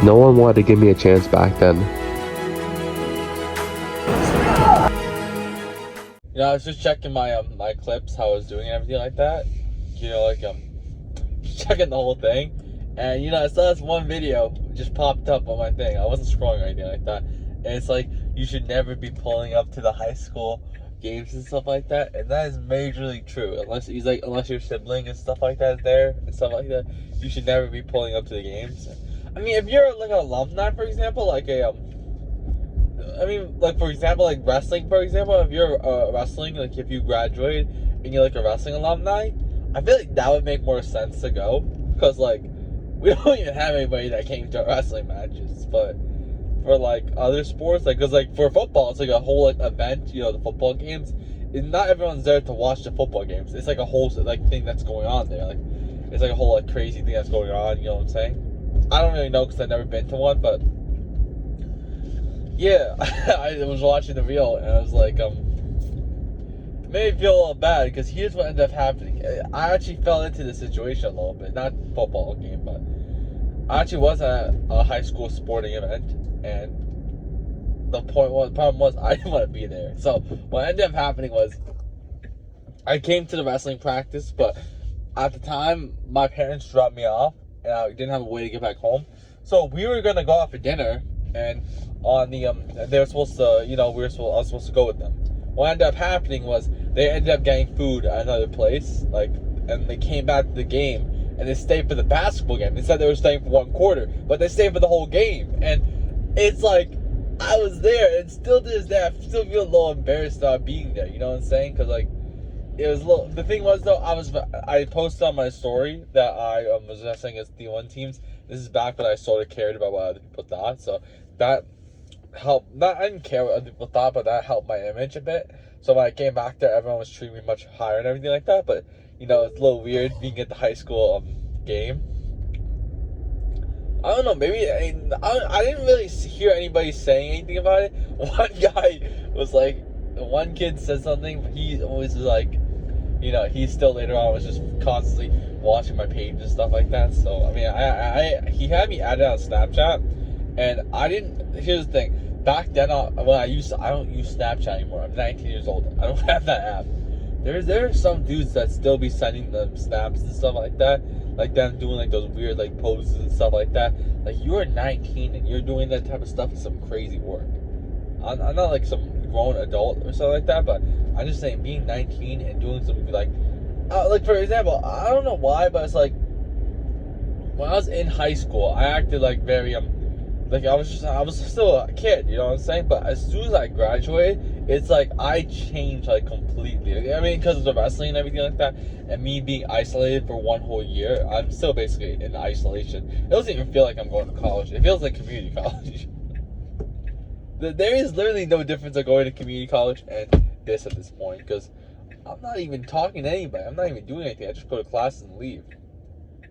No one wanted to give me a chance back then. I was just checking my my clips, how I was doing and everything like that. Checking the whole thing, and I saw this one video just popped up on my thing. I wasn't scrolling or anything like that, and it's like you should never be pulling up to the high school games and stuff like that, and that is majorly true. Unless your sibling and stuff like that is there and stuff like that, you should never be pulling up to the games. I mean, if you're like an alumni, for example, like for example, like wrestling, for example, if you're wrestling, like if you graduated and you're like a wrestling alumni, I feel like that would make more sense to go, because like we don't even have anybody that came to wrestling matches. But for like other sports, like because like for football, it's like a whole like event, the football games, and not everyone's there to watch the football games. It's like a whole like thing that's going on there. Like it's like a whole like crazy thing that's going on. You know what I'm saying? I don't really know because I've never been to one, but yeah, I was watching the reel and I was like, it made me feel a little bad, because here's what ended up happening. I actually fell into the situation a little bit, not football game, but I actually was at a high school sporting event, and the problem was I didn't want to be there. So what ended up happening was I came to the wrestling practice, but at the time my parents dropped me off and I didn't have a way to get back home. So we were gonna go out for dinner, and on the they were supposed to, I was supposed to go with them. What ended up happening was they ended up getting food at another place, and they came back to the game and they stayed for the basketball game. They said they were staying for one quarter, but they stayed for the whole game. And it's like I was there, and still to this day I still feel a little embarrassed about being there. You know what I'm saying? Because like it was a little. The thing was though, I posted on my story that I was wrestling as D1 teams. This is back when I sort of cared about what other people thought, so that helped. Not I didn't care what other people thought, but that helped my image a bit. So when I came back there, everyone was treating me much higher and everything like that. But it's a little weird being at the high school game. I don't know. Maybe I didn't really hear anybody saying anything about it. One guy was like, one kid said something, but he always was like, he still later on was just constantly watching my page and stuff like that. So I mean, he had me added on Snapchat, and I didn't. Here's the thing. Back then, I don't use Snapchat anymore. I'm 19 years old. I don't have that app. There are some dudes that still be sending them snaps and stuff like that, like them doing like those weird like poses and stuff like that. Like, you are 19 and you're doing that type of stuff is some crazy work. I'm not like some grown adult or something like that, but I'm just saying, being 19 and doing something like for example, I don't know why, but it's like when I was in high school, I acted like very like I was still a kid, you know what I'm saying? But as soon as I graduated, it's like I changed like completely. I mean, because of the wrestling and everything like that, and me being isolated for one whole year, I'm still basically in isolation. It doesn't even feel like I'm going to college. It feels like community college. There is literally no difference of going to community college and this at this point, because I'm not even talking to anybody. I'm not even doing anything. I just go to class and leave.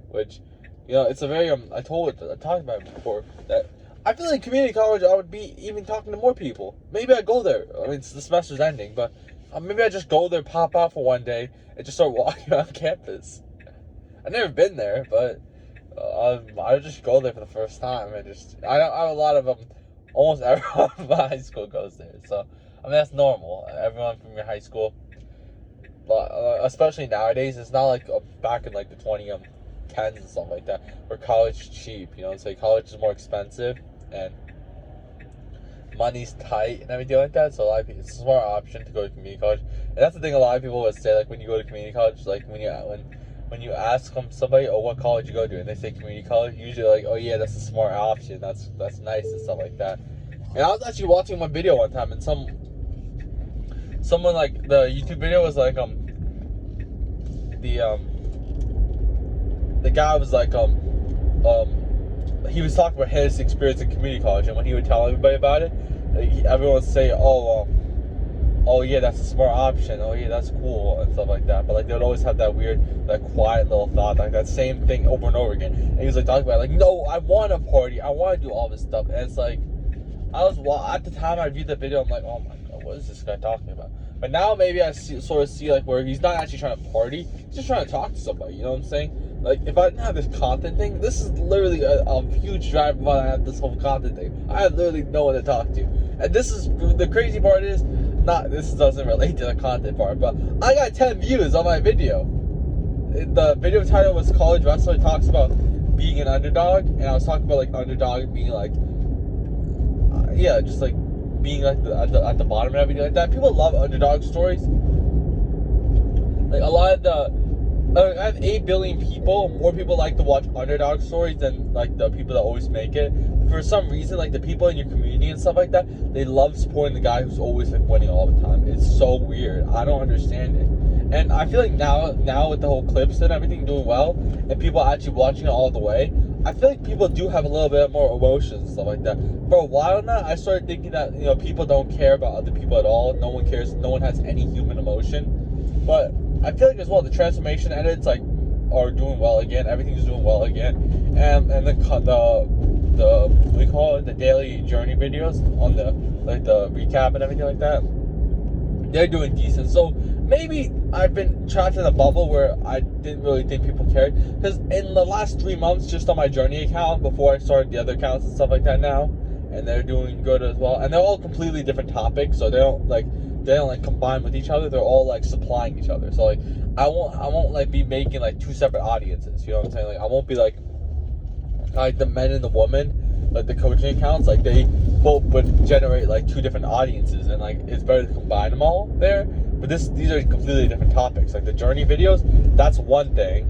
Which, it's a very I talked about it before, that I feel like community college I would be even talking to more people. Maybe I go there. I mean, the semester's ending, but maybe I just go there, pop out for one day, and just start walking around campus. I've never been there, but I would just go there for the first time, and I have a lot of them. Almost everyone from my high school goes there, so I mean that's normal. Everyone from your high school, especially nowadays, it's not like back in like the 2010s and stuff like that, where college is cheap. College is more expensive and money's tight and everything like that. So a lot of people, it's a smart option to go to community college, and that's the thing a lot of people would say. Like when you go to community college, like when you ask somebody, oh, what college you go to, and they say community college, usually like, oh yeah, that's a smart option, that's nice and stuff like that. And I was actually watching one video one time, and someone like the YouTube video was like the guy was like he was talking about his experience in community college, and when he would tell everybody about it, everyone would say, oh yeah, that's a smart option, oh yeah, that's cool, and stuff like that. But like they would always have that weird, that quiet little thought, like that same thing over and over again. And he was like talking about like, no, I want to party, I want to do all this stuff. And it's like, at the time I viewed the video, I'm like, oh my god, what is this guy talking about? But now maybe I sort of see like where he's not actually trying to party, he's just trying to talk to somebody, you know what I'm saying? Like, if I didn't have this content thing, this is literally a huge driver why I have this whole content thing. I have literally no one to talk to. And this is, the crazy part is, this doesn't relate to the content part, but I got 10 views on my video. The video title was College Wrestler Talks About Being an Underdog, and I was talking about, like, underdog being, like, just, like, being, like, at the bottom and everything like that. People love underdog stories. Like, a lot of I have 8 billion people. More people like to watch underdog stories than, like, the people that always make it. For some reason, like, the people in your community and stuff like that, they love supporting the guy who's always, like, winning all the time. It's so weird. I don't understand it. And I feel like now with the whole clips and everything doing well, and people actually watching it all the way, I feel like people do have a little bit more emotions and stuff like that. For a while now, I started thinking that, you know, people don't care about other people at all. No one cares. No one has any human emotion. But I feel like as well, the transformation edits, like, are doing well again. Everything's doing well again. And the what do you call it? The daily journey videos on the recap and everything like that. They're doing decent. So maybe I've been trapped in a bubble where I didn't really think people cared. Because in the last 3 months, just on my Journey account, before I started the other accounts and stuff like that now, and they're doing good as well. And they're all completely different topics, so they don't combine with each other. They're all, like, supplying each other. So, like, I won't like be making, like, 2 separate audiences. You know what I'm saying? Like, I won't be like the men and the woman, like the coaching accounts, like they both would generate like 2 different audiences, and like it's better to combine them all there. But these are completely different topics. Like the journey videos, that's one thing,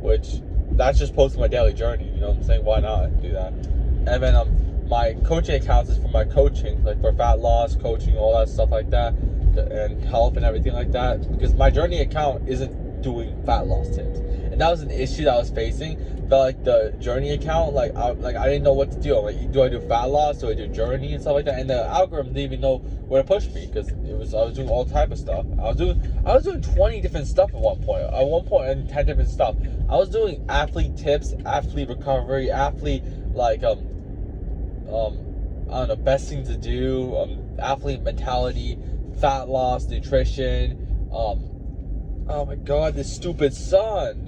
which that's just posting my daily journey. You know what I'm saying? Why not do that? And then my coaching accounts is for my coaching, like for fat loss, coaching, all that stuff like that, and health and everything like that. Because my journey account isn't doing fat loss tips, and that was an issue that I was facing. But like the journey account, like I didn't know what to do. I'm like, do I do fat loss? Do I do journey and stuff like that? And the algorithm didn't even know where to push me, because I was doing all type of stuff. I was doing 20 different stuff at one point. At one point, and 10 different stuff. I was doing athlete tips, athlete recovery, athlete like I don't know, best thing to do, athlete mentality, fat loss, nutrition. Oh my God, this stupid sun.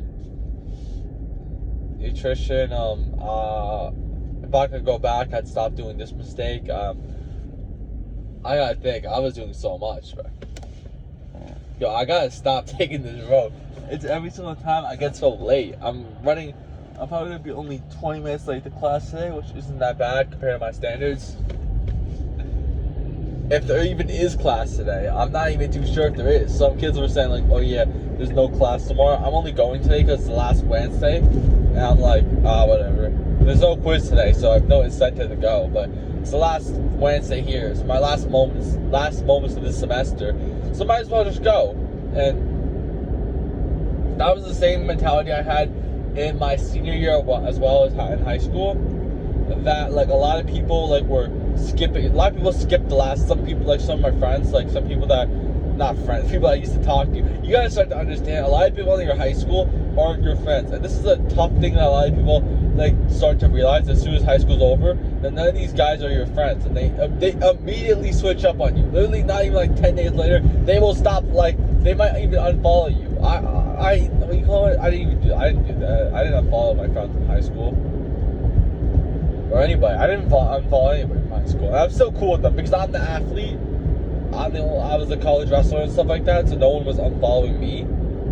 Nutrition. If I could go back, I'd stop doing this mistake. I gotta think. I was doing so much, bro. Yo, I gotta stop taking this road. It's every single time I get so late. I'm probably gonna be only 20 minutes late to class today, which isn't that bad compared to my standards. If there even is class today, I'm not even too sure if there is. Some kids were saying like, oh yeah, there's no class tomorrow. I'm only going today because it's the last Wednesday, and I'm like, whatever. There's no quiz today, so I have no incentive to go. But it's the last Wednesday here. It's my last moments of this semester, so might as well just go. And that was the same mentality I had in my senior year as well as in high school. That like a lot of people like were skipping. A lot of people skipped the last. Some people, like some of my friends, like some people that, not friends, people I used to talk to. You gotta start to understand, a lot of people in your high school aren't your friends, and this is a tough thing that a lot of people like start to realize as soon as high school's over. That none of these guys are your friends, and they immediately switch up on you. Literally, not even like 10 days later, they will stop. Like they might even unfollow you. What do you call it? I didn't do that. I didn't unfollow my friends in high school. Or anybody. I didn't unfollow anybody in high school. And I'm still cool with them because I'm the athlete. I was a college wrestler and stuff like that, so no one was unfollowing me.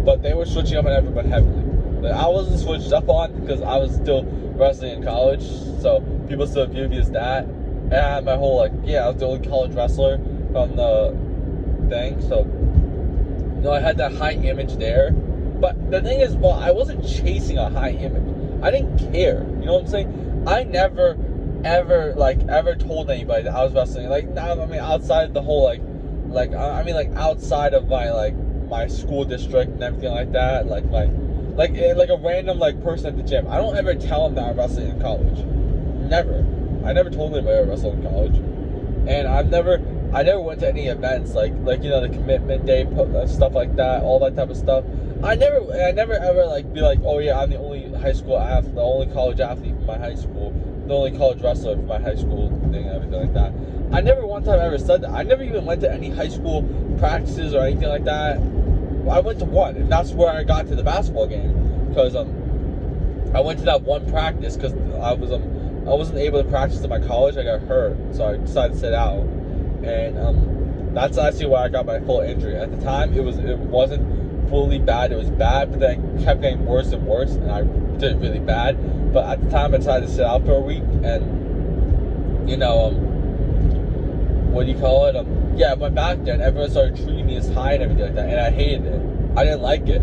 But they were switching up on everyone heavily. But I wasn't switched up on because I was still wrestling in college, so people still viewed me as that. And I had my whole I was the only college wrestler from the thing, so I had that high image there. But the thing is, well, I wasn't chasing a high image. I didn't care. You know what I'm saying? I never, ever told anybody that I was wrestling. Like, outside the whole, outside of my school district and everything like that. Like a random, person at the gym. I don't ever tell them that I'm wrestling in college. Never. I never told anybody I wrestled in college. And I never went to any events, the commitment day, stuff like that, all that type of stuff. I never ever be like, oh yeah, I'm the only high school athlete, the only college athlete from my high school, the only college wrestler from my high school thing and everything like that. I never one time ever said that. I never even went to any high school practices or anything like that. I went to one, and that's where I got to the basketball game, because I went to that one practice because I wasn't able to practice at my college. I got hurt, so I decided to sit out, and that's actually why I got my full injury. At the time, it wasn't fully bad. It was bad, but then it kept getting worse and worse, and I did it really bad. But at the time, I decided to sit out for a week, and what do you call it? Yeah, I went back there, and everyone started treating me as high and everything like that, and I hated it. I didn't like it.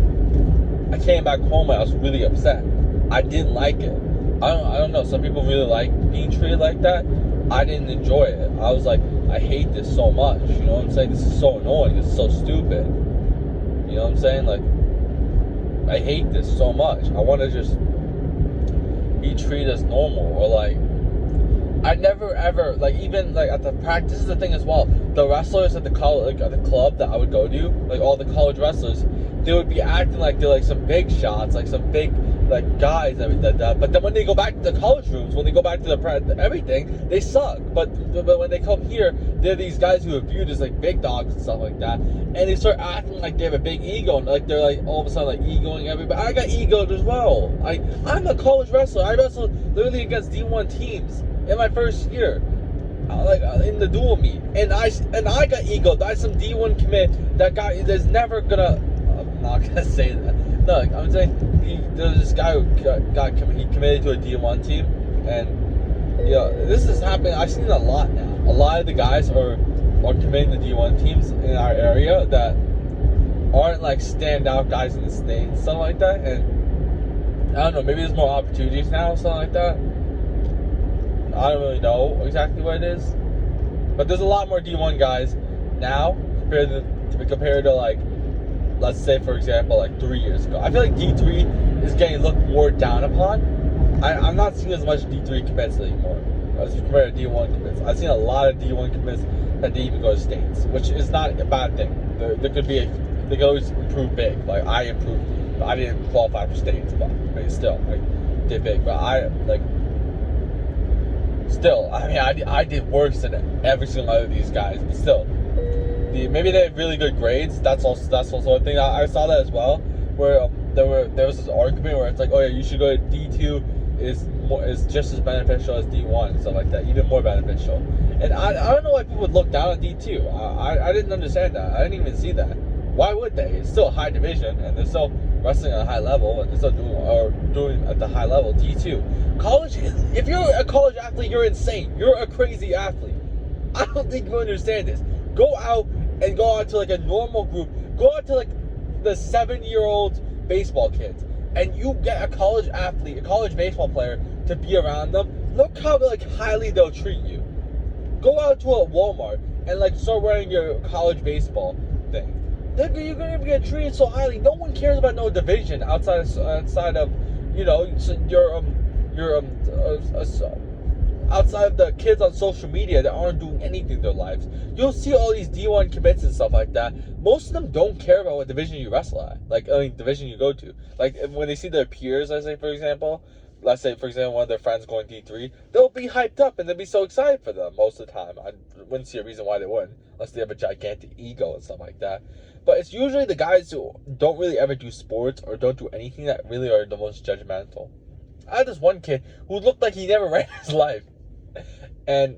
I came back home and I was really upset. I didn't like it. I don't know. Some people really like being treated like that. I didn't enjoy it. I was like, I hate this so much. You know what I'm saying? This is so annoying. This is so stupid. You know what I'm saying? Like, I hate this so much. I want to just be treated as normal, or like, I never ever, like, even like at the practice, this is the thing as well. The wrestlers at the college, like at the club that I would go to, like all the college wrestlers, they would be acting like they're like some big shots, like some big like guys and everything like that. But then when they go back to the college rooms, when they go back to the everything, they suck. But when they come here, they're these guys who are viewed as like big dogs and stuff like that, and they start acting like they have a big ego, and like they're like all of a sudden like egoing everybody. I got egoed as well. I'm a college wrestler. I wrestled literally against D1 teams in my first year, in the dual meet, and I got egoed. I some D1 commit that guy that's never gonna. I'm not gonna say that. No, I'm saying there was this guy who he committed to a D1 team, and this is happening. I've seen it a lot now. A lot of the guys are committing to D1 teams in our area that aren't like standout guys in the state and stuff like that. And I don't know, maybe there's more opportunities now, or something like that. I don't really know exactly what it is, but there's a lot more D1 guys now compared to like, let's say for example, like 3 years ago. I feel like D3 is getting looked more down upon. I'm not seeing as much D3 commits anymore as compared to D1 commits. I've seen a lot of D1 commits that didn't even go to states, which is not a bad thing. There could be they could always improve big. Like I improved, but I didn't qualify for states, but still like did big. But still, I mean, I did worse than every single one of these guys, but still, maybe they have really good grades. That's also a thing. I saw that as well, where there was this argument where it's like, oh yeah, you should go to D2 is just as beneficial as D1 and stuff like that, even more beneficial. And I don't know why people would look down at D2. I didn't understand that. I didn't even see that. Why would they? It's still a high division, and they're still wrestling at a high level, and they're still doing at the high level. D2 college if you're a college athlete, you're insane. You're a crazy athlete. I don't think you understand this. Go out to like a normal group. Go out to like the 7-year-old baseball kids, and you get a college athlete, a college baseball player to be around them. Look how like highly they'll treat you. Go out to a Walmart and like start wearing your college baseball thing. You're gonna get treated so highly. No one cares about no division outside of outside of the kids on social media that aren't doing anything in their lives. You'll see all these D1 commits and stuff like that. Most of them don't care about what division you wrestle at, division you go to. Like when they see their peers, let's say for example, one of their friends going D3, they'll be hyped up and they'll be so excited for them most of the time. I wouldn't see a reason why they wouldn't, unless they have a gigantic ego and stuff like that. But it's usually the guys who don't really ever do sports or don't do anything that really are the most judgmental. I had this one kid who looked like he never ran his life. And,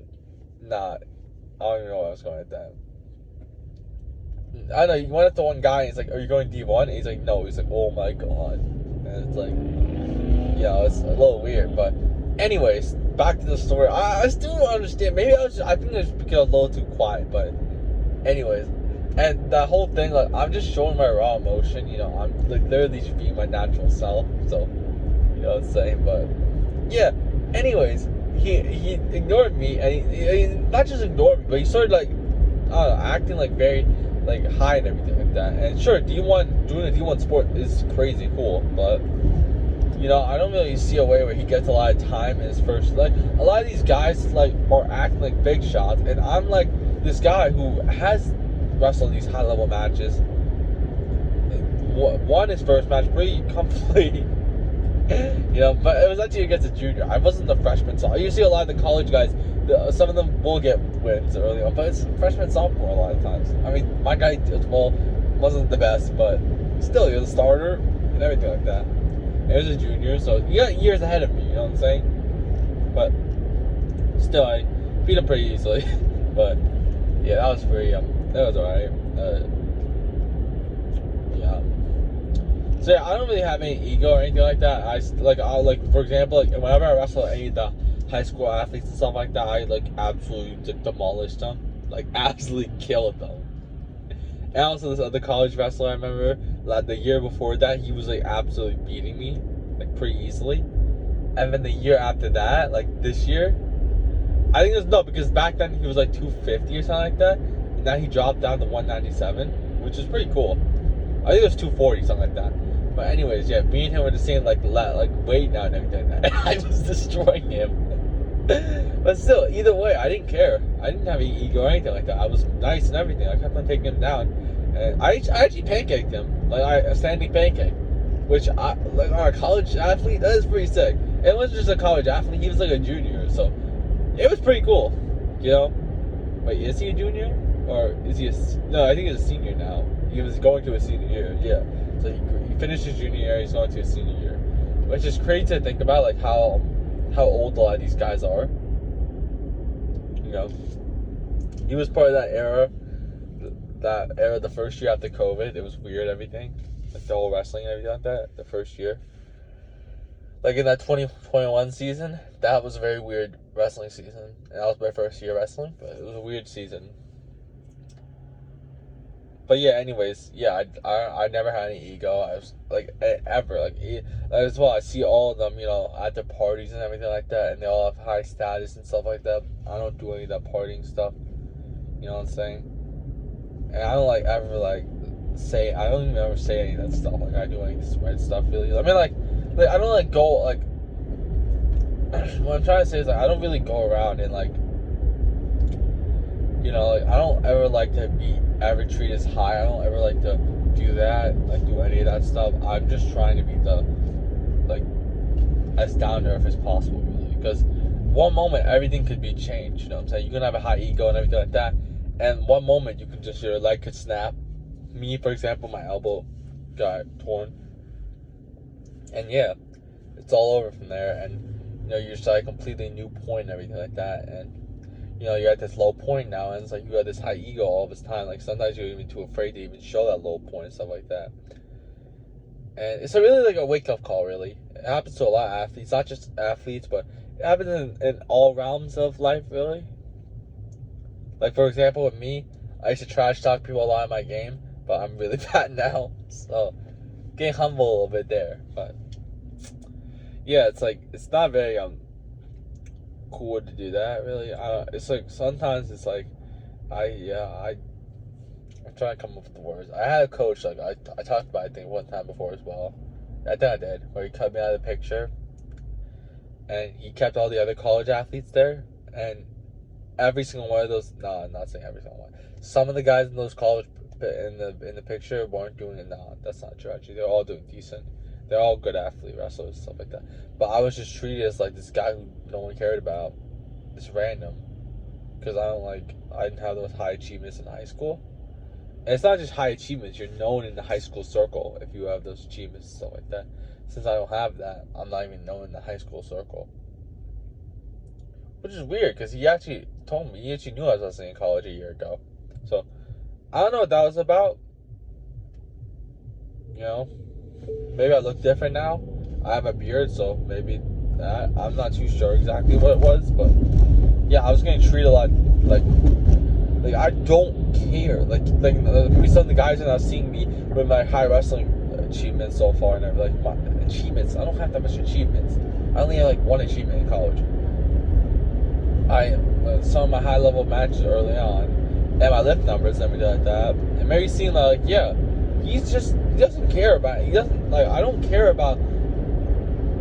I don't even know where I was going with that. I don't know, you went up to one guy and he's like, are you going D1? And he's like, no. He's like, oh my god. And it's like, it's a little weird. But anyways, back to the story. I still don't understand. Maybe I think I just became a little too quiet. But anyways, and that whole thing, like, I'm just showing my raw emotion. I'm like literally just being my natural self. So, you know what I'm saying? But yeah, anyways, he ignored me, and he not just ignored me, but he started like, I don't know, acting like very like high and everything like that. And sure, D1 doing a D1 sport is crazy cool, but I don't really see a way where he gets a lot of time in his first. Like a lot of these guys like are acting like big shots, and I'm like this guy who has wrestled these high level matches. Won his first match pretty comfortably. But it was actually against a junior. I wasn't the freshman, so you see a lot of the college guys. Some of them will get wins early on, but it's freshman, sophomore a lot of times. I mean, my guy wasn't the best, but still, you're the starter and everything like that. and he was a junior, so he got years ahead of me. You know what I'm saying? But still, I beat him pretty easily. But yeah, that was pretty. That was alright. Yeah. So yeah, I don't really have any ego or anything like that. I for example, like whenever I wrestle any of the high school athletes and stuff like that, I like absolutely demolished them, like absolutely killed them. And also this other college wrestler I remember, like the year before that, he was like absolutely beating me, like pretty easily. And then the year after that, like this year, I think it was no, because back then he was like 250 or something like that. And now he dropped down to 197, which is pretty cool. I think it was 240, something like that. But anyways, yeah, me and him were the same like weight now and everything like that. I was destroying him. But still, either way, I didn't care. I didn't have any ego or anything like that. I was nice and everything. I kept on taking him down. And I actually pancaked him. Like a standing pancake. Which like our college athlete, that is pretty sick. It wasn't just a college athlete, he was like a junior, so it was pretty cool. You know? Wait, is he a junior? Or is he no, I think he's a senior now. He was going to a senior year, yeah. So he finished his junior year, he's going to his senior year. Which is crazy to think about, like how old a lot of these guys are. You know? He was part of that era, the first year after COVID. It was weird, everything. Like the whole wrestling and everything like that, the first year. Like in that 2021 season, that was a very weird wrestling season. And that was my first year wrestling, but it was a weird season. But yeah, anyways, yeah, I never had any ego. I was like ever like as well. I see all of them, you know, at their parties and everything like that, and they all have high status and stuff like that. I don't do any of that partying stuff. You know what I'm saying? And I don't like ever like say. I don't even ever say any of that stuff. Like I do any spread stuff really. I mean like I don't like go like. What I'm trying to say is like I don't really go around and like. You know, like I don't ever like to be ever treated as high. I don't ever like to do that, like do any of that stuff. I'm just trying to be the like as down to earth as possible, really. Because one moment everything could be changed. You know what I'm saying? You can have a high ego and everything like that, and one moment you can just your leg could snap. Me, for example, my elbow got torn, and yeah, it's all over from there. And you know, you're just at a completely new point and everything like that, and. You know, you're at this low point now, and it's like you got this high ego all this time. Like, sometimes you're even too afraid to even show that low point and stuff like that. And it's really like a wake-up call, really. It happens to a lot of athletes, not just athletes, but it happens in all realms of life, really. Like, for example, with me, I used to trash talk people a lot in my game, but I'm really bad now. So, getting humble a little bit there. But, yeah, it's like, it's not very, cool to do that, really. It's like sometimes it's like I'm trying to come up with the words. I had a coach like I talked about I think one time before as well. I think I did, where he cut me out of the picture and he kept all the other college athletes there, and every single one of those I'm not saying every single one. Some of the guys in those college in the picture weren't doing it. That's not true actually. They're all doing decent. They're all good athlete wrestlers and stuff like that. But I was just treated as like this guy who no one cared about. It's random. Because I didn't have those high achievements in high school. And it's not just high achievements. You're known in the high school circle if you have those achievements and stuff like that. Since I don't have that, I'm not even known in the high school circle. Which is weird because he actually told me. He actually knew I was wrestling in college a year ago. So, I don't know what that was about. You know? Maybe I look different now. I have a beard, so maybe that. I'm not too sure exactly what it was, but yeah, I was getting treated a lot like I don't care. Like maybe some of the guys are not seeing me with my high wrestling achievements so far, and they're like my achievements. I don't have that much achievements. I only have like one achievement in college. Some of my high level matches early on, and my lift numbers and everything like that. And maybe seeing like yeah. He doesn't care about it. He doesn't, like, I don't care about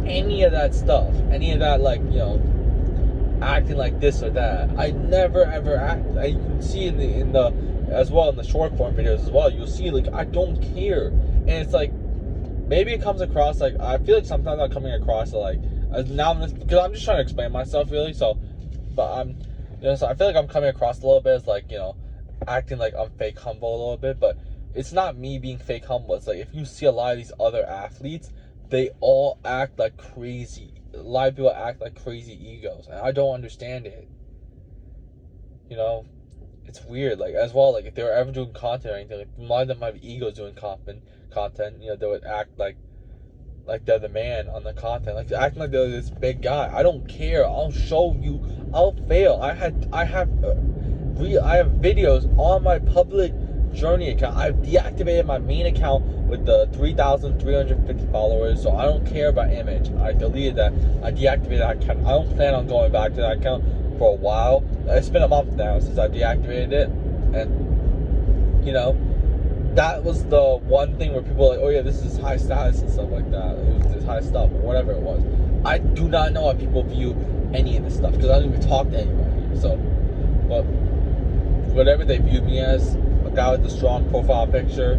any of that stuff. Any of that, like, you know, acting like this or that. I never, ever act. You can see in the as well, in the short form videos as well, you'll see, like, I don't care. And it's like, maybe it comes across, like, I feel like sometimes I'm coming across, like, now because I'm just trying to explain myself, really, so, but you know, so I feel like I'm coming across a little bit as, like, you know, acting like I'm fake humble a little bit, but it's not me being fake humble. It's like if you see a lot of these other athletes they all act like crazy. A lot of people act like crazy egos, and I don't understand it. You know, it's weird. Like as well, like if they were ever doing content or anything, like a lot of them have egos doing content. You know, they would act like they're the man on the content, like acting like they're this big guy. I don't care. I'll show you. I'll fail. I have videos on my public journey account. I've deactivated my main account with the 3,350 followers, so I don't care about image. I deleted that. I deactivated that account. I don't plan on going back to that account for a while. It's been a month now since I deactivated it, and you know, that was the one thing where people were like, oh yeah, this is high status and stuff like that. It was this high stuff or whatever it was. I do not know how people view any of this stuff because I don't even talk to anybody. So, but whatever they viewed me as, a guy with a strong profile picture,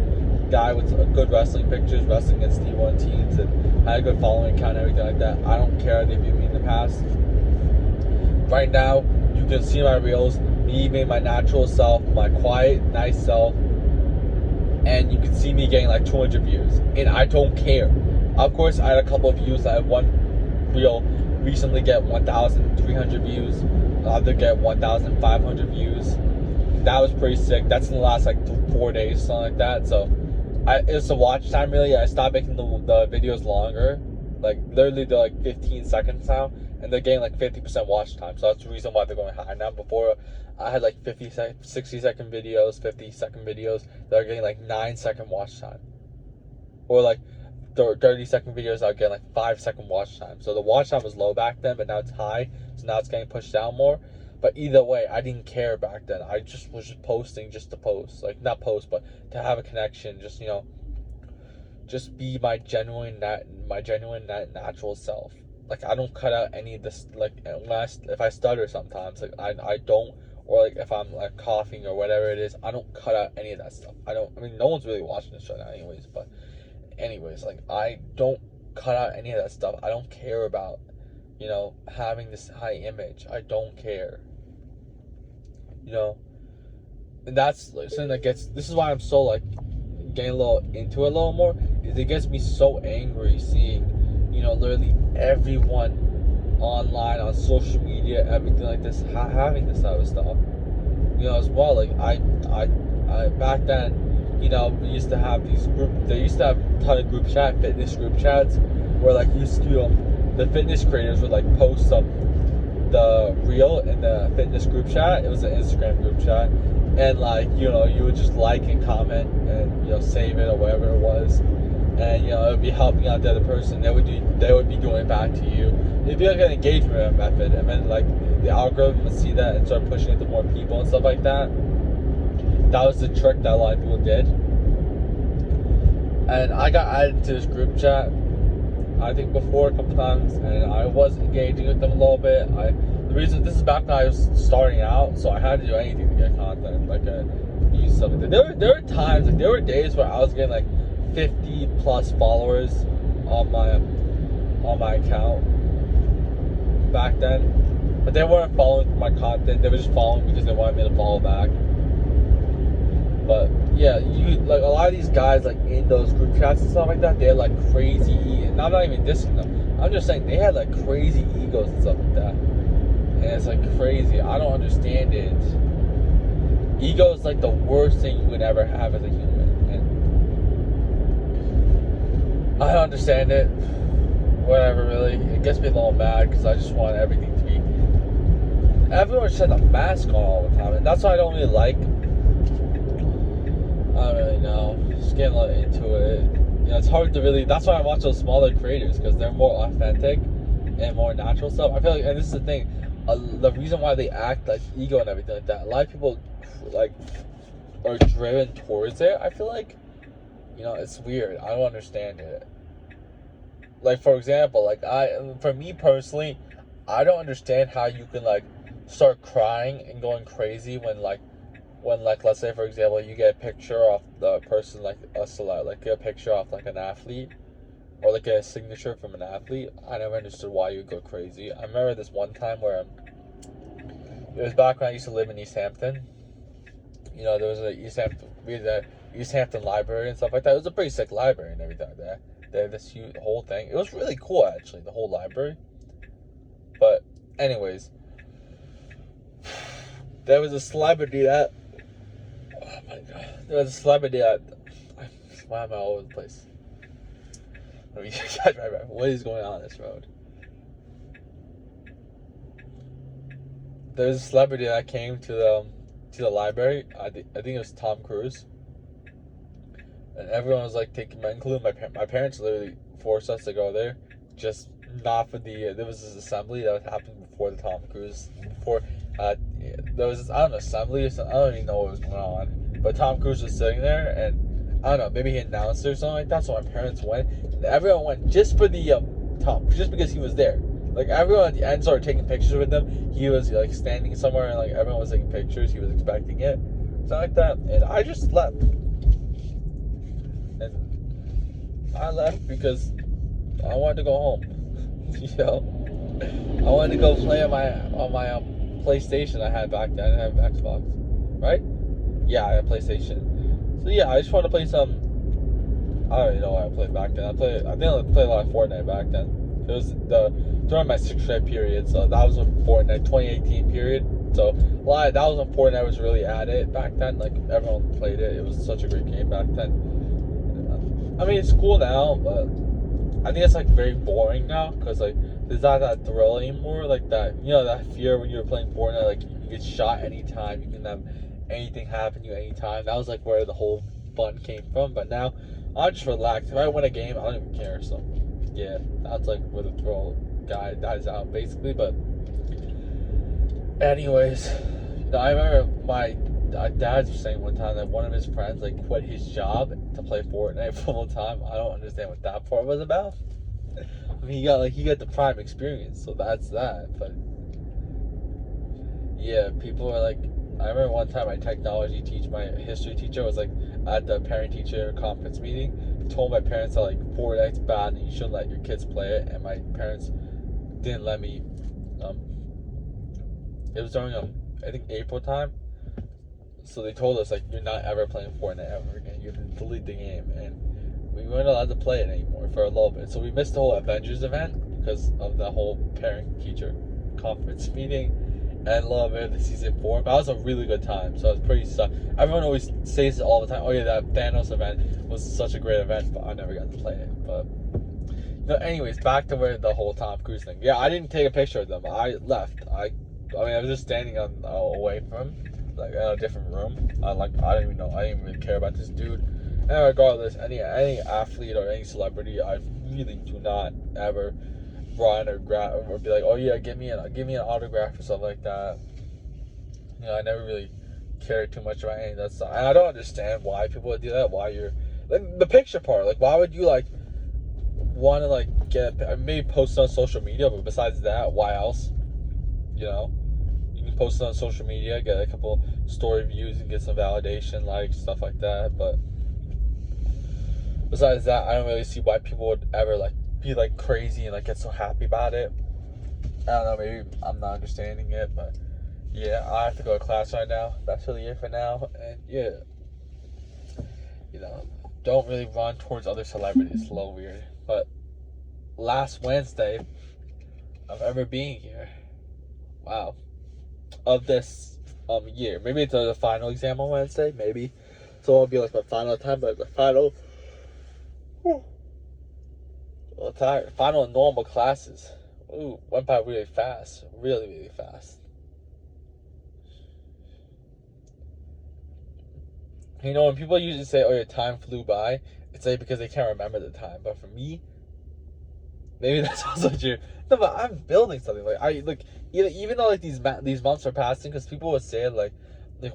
guy with good wrestling pictures, wrestling against D1 teams, and had a good following account and everything like that. I don't care how they viewed me in the past. Right now, you can see my reels, me being my natural self, my quiet, nice self, and you can see me getting like 200 views, and I don't care. Of course, I had a couple of views. I had one reel recently get 1,300 views, the other get 1,500 views. That was pretty sick. That's in the last like 4 days, something like that. So it's the watch time really. I stopped making the videos longer. Like literally they're like 15 seconds now, and they're getting like 50% watch time. So that's the reason why they're going high now. Before I had like 60-second videos, 50-second videos that are getting like 9-second watch time, or like 30-second videos that are getting like 5-second watch time. So the watch time was low back then, but now it's high. So now it's getting pushed down more. But either way, I didn't care back then. I just was just posting just to post, like not post, but to have a connection. Just, you know, just be my genuine natural self. Like I don't cut out any of this. Like unless if I stutter sometimes, like I don't, or like if I'm like coughing or whatever it is, I don't cut out any of that stuff. I mean, no one's really watching this right now, anyways. But anyways, like I don't cut out any of that stuff. I don't care about, you know, having this high image. I don't care. You know, and that's like something that gets. This is why I'm so like getting a little into it a little more. Is it gets me so angry seeing, you know, literally everyone online on social media, everything like this, having this type of stuff. You know, as well. Like I back then, you know, we used to have these they used to have a ton of fitness group chats, where like the fitness creators would like post the reel in the fitness group chat. It was an Instagram group chat, and like, you know, you would just like and comment and, you know, save it or whatever it was, and, you know, it would be helping out the other person. They would be doing it back to you. It'd be like an engagement method, and then like the algorithm would see that and start pushing it to more people and stuff like that. That was the trick that a lot of people did. And I got added to this group chat, I think, before a couple times, and I was engaging with them a little bit. The reason this is back when I was starting out, so I had to do anything to get content, like use something. There were times, like there were days where I was getting like 50 plus followers on my account back then, but they weren't following my content. They were just following because they wanted me to follow back. But yeah, you like a lot of these guys like in those group chats and stuff like that, they're like crazy, and I'm not even dissing them. I'm just saying they had like crazy egos and stuff like that, and it's like crazy. I don't understand it. Ego is like the worst thing you could ever have as a human, and I don't understand it. Whatever, really, it gets me a little mad because I just want everything to be. Everyone should have a mask on all the time, and that's why I don't really like. I don't really know. Just getting a lot into it. You know, it's hard to really. That's why I watch those smaller creators, because they're more authentic and more natural stuff. I feel like, and this is the thing, the reason why they act like ego and everything like that. A lot of people like are driven towards it. I feel like, you know, it's weird. I don't understand it. Like for example, like for me personally, I don't understand how you can like start crying and going crazy when let's say for example you get a picture of the person, like a celeb, like get a picture of like an athlete, or like a signature from an athlete. I never understood why you would go crazy. I remember this one time where it was back when I used to live in East Hampton. You know, there was we had the East Hampton library and stuff like that. It was a pretty sick library and everything like that. They had this huge whole thing. It was really cool, actually, the whole library. But anyways, there was a celebrity that. Oh my god! There was a celebrity that. Why am I all over the place? Let me catch my breath. What is going on this road? There was a celebrity that came to the library. I think it was Tom Cruise, and everyone was like including my parents. Literally forced us to go there, just not for the. There was this assembly that was happening before the Tom Cruise. There was this, I don't know, assembly or something. I don't even know what was going on, but Tom Cruise was sitting there, and I don't know, maybe he announced it or something like that. So my parents went, and everyone went just for the Tom, just because he was there. Like everyone at the end started taking pictures with him. He was like standing somewhere, and like everyone was taking pictures. He was expecting it, something like that. And I just left, and I left because I wanted to go home. You know, I wanted to go play on my PlayStation I had back then. I didn't have Xbox, right? Yeah, I had PlayStation. So yeah, I just wanted to play some. I don't even know what I played back then. I think I played a lot of Fortnite back then. It was during my 6th grade period, so that was when Fortnite 2018 period. So that was when Fortnite was really at it back then. Like everyone played it. It was such a great game back then. I mean, it's cool now, but I think it's like very boring now because like there's not that thrill anymore. Like that, you know, that fear when you were playing Fortnite, like you get shot anytime, you can have anything happen to you anytime. That was like where the whole fun came from. But now I'm just relaxed. If I win a game, I don't even care. So yeah, that's like where the thrill guy dies out basically. But anyways, you know, I remember my dad was saying one time that one of his friends like quit his job to play Fortnite full time. I don't understand what that part was about. I mean, he got the prime experience, so that's that. But yeah, people are like, I remember one time my history teacher was like at the parent teacher conference meeting, told my parents that like Fortnite's bad and you shouldn't let your kids play it, and my parents didn't let me. It was during I think April time, so they told us like you're not ever playing Fortnite ever again. You have to delete the game, and we weren't allowed to play it anymore for a little bit. So we missed the whole Avengers event because of the whole parent teacher conference meeting. And I love it, the season 4. But that was a really good time, so it was pretty suck. Everyone always says it all the time. Oh yeah, that Thanos event was such a great event, but I never got to play it. But you know, anyways, back to where the whole Tom Cruise thing. Yeah, I didn't take a picture of them. I left. I mean, I was just standing away from him, like in a different room. I didn't even know. I didn't really care about this dude. And regardless, any athlete or any celebrity, I really do not ever run or grab or be like, oh yeah, give me an autograph or something like that. You know, I never really cared too much about any of that stuff. And I don't understand why people would do that. Why you're like the picture part. Like, why would you like want to like maybe post it on social media? But besides that, why else? You know, you can post it on social media, get a couple story views, and get some validation, likes, stuff like that. But besides that, I don't really see why people would ever like be like crazy and like get so happy about it. I don't know, maybe I'm not understanding it, but yeah, I have to go to class right now. That's really it for now. And yeah, you know, don't really run towards other celebrities. It's a little weird. But last Wednesday of ever being here, wow, of this year. Maybe it's the final exam on Wednesday, maybe. So it won't be like my final time, but my final final normal classes. Ooh, went by really fast. Really, really fast. You know, when people usually say, oh, your time flew by, it's like because they can't remember the time. But for me, maybe that's also true. No, but I'm building something. Like, even though like these months are passing, because people would say like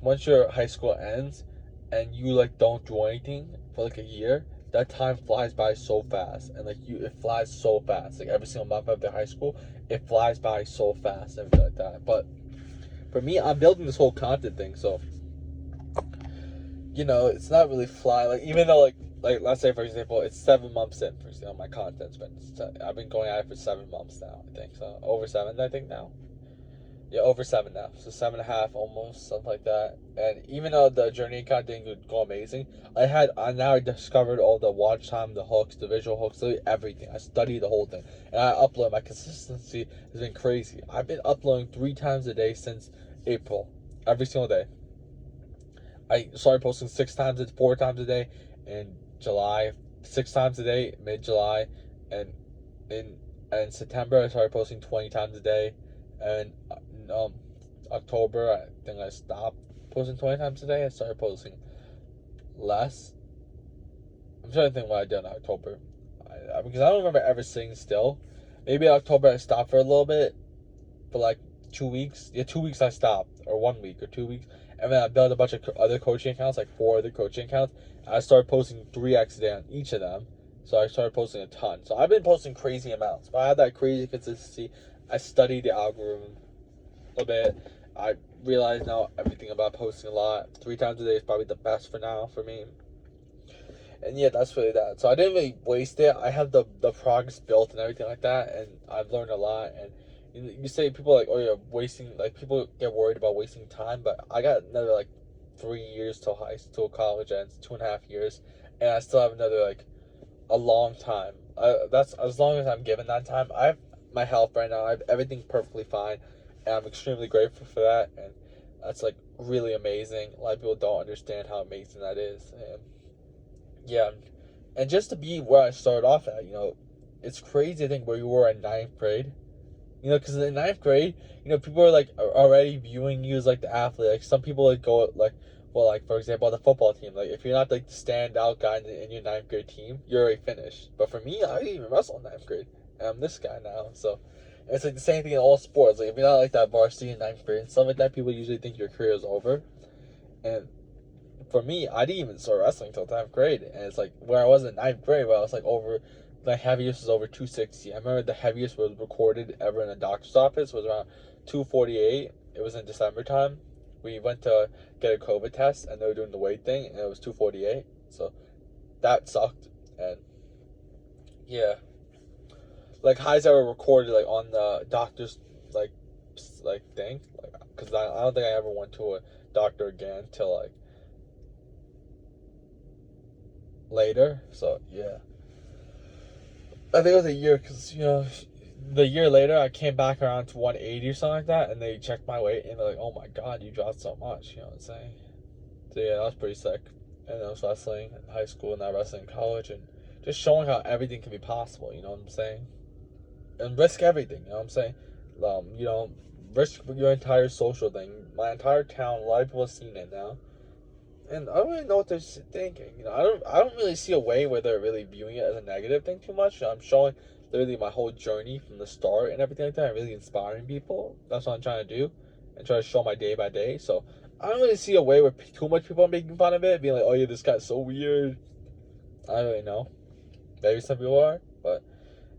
once your high school ends and you like don't do anything for like a year, that time flies by so fast, and like it flies so fast. Like every single month of their high school, it flies by so fast, and everything like that. But for me, I'm building this whole content thing, so you know, it's not really fly. Like even though like let's say for example, it's 7 months in. For example, my content's been I've been going at it for 7 months now. I think so, over 7. I think now. Yeah, over 7 now. So 7.5 almost, something like that. And even though the Journey account didn't go amazing, I now discovered all the watch time, the hooks, the visual hooks, literally everything. I studied the whole thing. And I upload. My consistency has been crazy. I've been uploading 3 times a day since April. Every single day. I started posting 4 times a day in July, 6 times a day mid-July, and in September I started posting 20 times a day, and October I think I stopped posting 20 times a day. I started posting less. I'm trying to think what I did in October, because I don't remember ever sitting still. Maybe October I stopped for a little bit, for like 2 weeks. Yeah, 2 weeks I stopped, or 1 week or 2 weeks, and then I built a bunch of other coaching accounts, like 4 other coaching accounts. I started posting 3x a day on each of them, so I started posting a ton. So I've been posting crazy amounts, but I had that crazy consistency. I studied the algorithm a bit. I realize now everything about posting a lot. 3 times a day is probably the best for now for me. And yeah, that's really that. So I didn't really waste it. I have the progress built and everything like that, and I've learned a lot. And you say people like, oh, you're wasting, like people get worried about wasting time, but I got another like 3 years till college ends, 2.5 years, and I still have another like a long time. That's as long as I'm given that time. I have my health right now. I have everything perfectly fine, and I'm extremely grateful for that. And that's like really amazing. A lot of people don't understand how amazing that is. And yeah, and just to be where I started off at, it's crazy to think where you were in 9th grade. Because in 9th grade, people are like already viewing you as like the athlete. Like some people like go like, well, like for example, the football team. Like if you're not like the standout guy in your 9th grade team, you're already finished. But for me, I didn't even wrestle in 9th grade, and I'm this guy now. So it's like the same thing in all sports. Like if you're not like that varsity in 9th grade and stuff like that, people usually think your career is over. And for me, I didn't even start wrestling until 10th grade, and it's like where I was in 9th grade, where I was like over. The heaviest was over 260. I remember the heaviest was recorded ever in a doctor's office was around 248. It was in December time. We went to get a COVID test, and they were doing the weight thing, and it was 248. So that sucked. And yeah, like highs that were recorded like on the doctor's like thing, like because I don't think I ever went to a doctor again till like later. So yeah. I think it was a year, because, the year later, I came back around to 180 or something like that, and they checked my weight, and they're like, oh my god, you dropped so much, you know what I'm saying? So yeah, that was pretty sick. And I was wrestling in high school, and now wrestling in college, and just showing how everything can be possible, you know what I'm saying? And risk everything, you know what I'm saying? Risk your entire social thing. My entire town, a lot of people have seen it now. And I don't really know what they're thinking. I don't really see a way where they're really viewing it as a negative thing too much. I'm showing literally my whole journey from the start and everything like that. I'm really inspiring people. That's what I'm trying to do, and try to show my day by day. So I don't really see a way where too much people are making fun of it, being like, "Oh yeah, this guy's so weird." I don't really know. Maybe some people are, but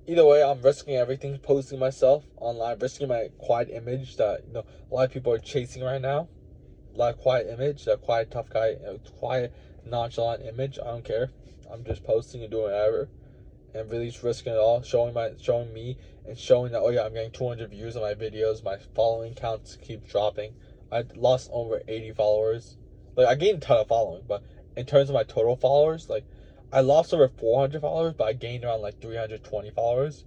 either way, I'm risking everything, posting myself online, risking my quiet image that a lot of people are chasing right now. Like quiet image, that quiet tough guy, quiet nonchalant image. I don't care. I'm just posting and doing whatever, and really just risking it all, showing me, and showing that, oh yeah, I'm getting 200 views on my videos. My following counts keep dropping. I lost over 80 followers. Like I gained a ton of following, but in terms of my total followers, like I lost over 400 followers, but I gained around like 320 followers.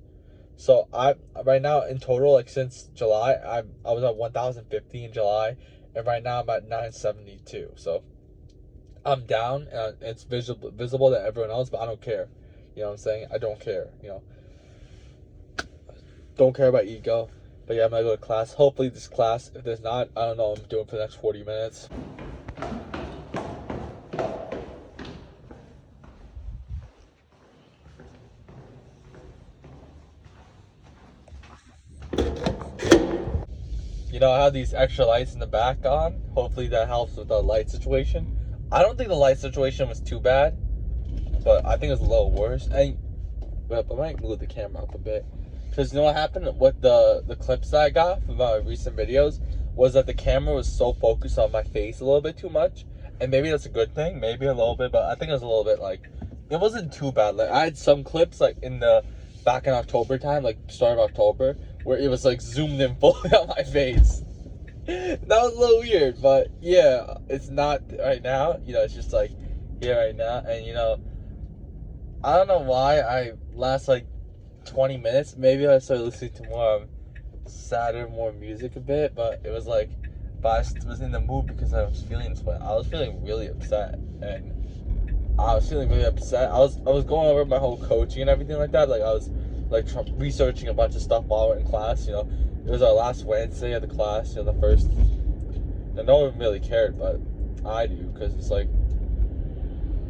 So I right now in total, like since July, I was at 1,050 in July. And right now I'm at 972. So I'm down, and it's visible to everyone else, but I don't care. You know what I'm saying? I don't care. Don't care about ego. But yeah, I'm gonna go to class. Hopefully this class. If there's not, I don't know what I'm doing for the next 40 minutes. I have these extra lights in the back on. Hopefully that helps with the light situation. I don't think the light situation was too bad, but I think it was a little worse. But I might move the camera up a bit, because what happened with the clips that I got from my recent videos was that the camera was so focused on my face a little bit too much, and maybe that's a good thing, maybe a little bit, but I think it was a little bit like, it wasn't too bad. Like I had some clips like back in October time, like start of October, where it was like zoomed in fully on my face. That was a little weird, but yeah, it's not right now. It's just like here right now, and I don't know why I last like 20 minutes. Maybe I started listening to more sadder, more music a bit, but it was like, but I was in the mood because I was feeling this way. I was feeling really upset, and I was feeling really upset. I was going over my whole coaching and everything like that. Like I was like researching a bunch of stuff while I went in class. It was our last Wednesday of the class. The first. And no one really cared, but I do, because it's like,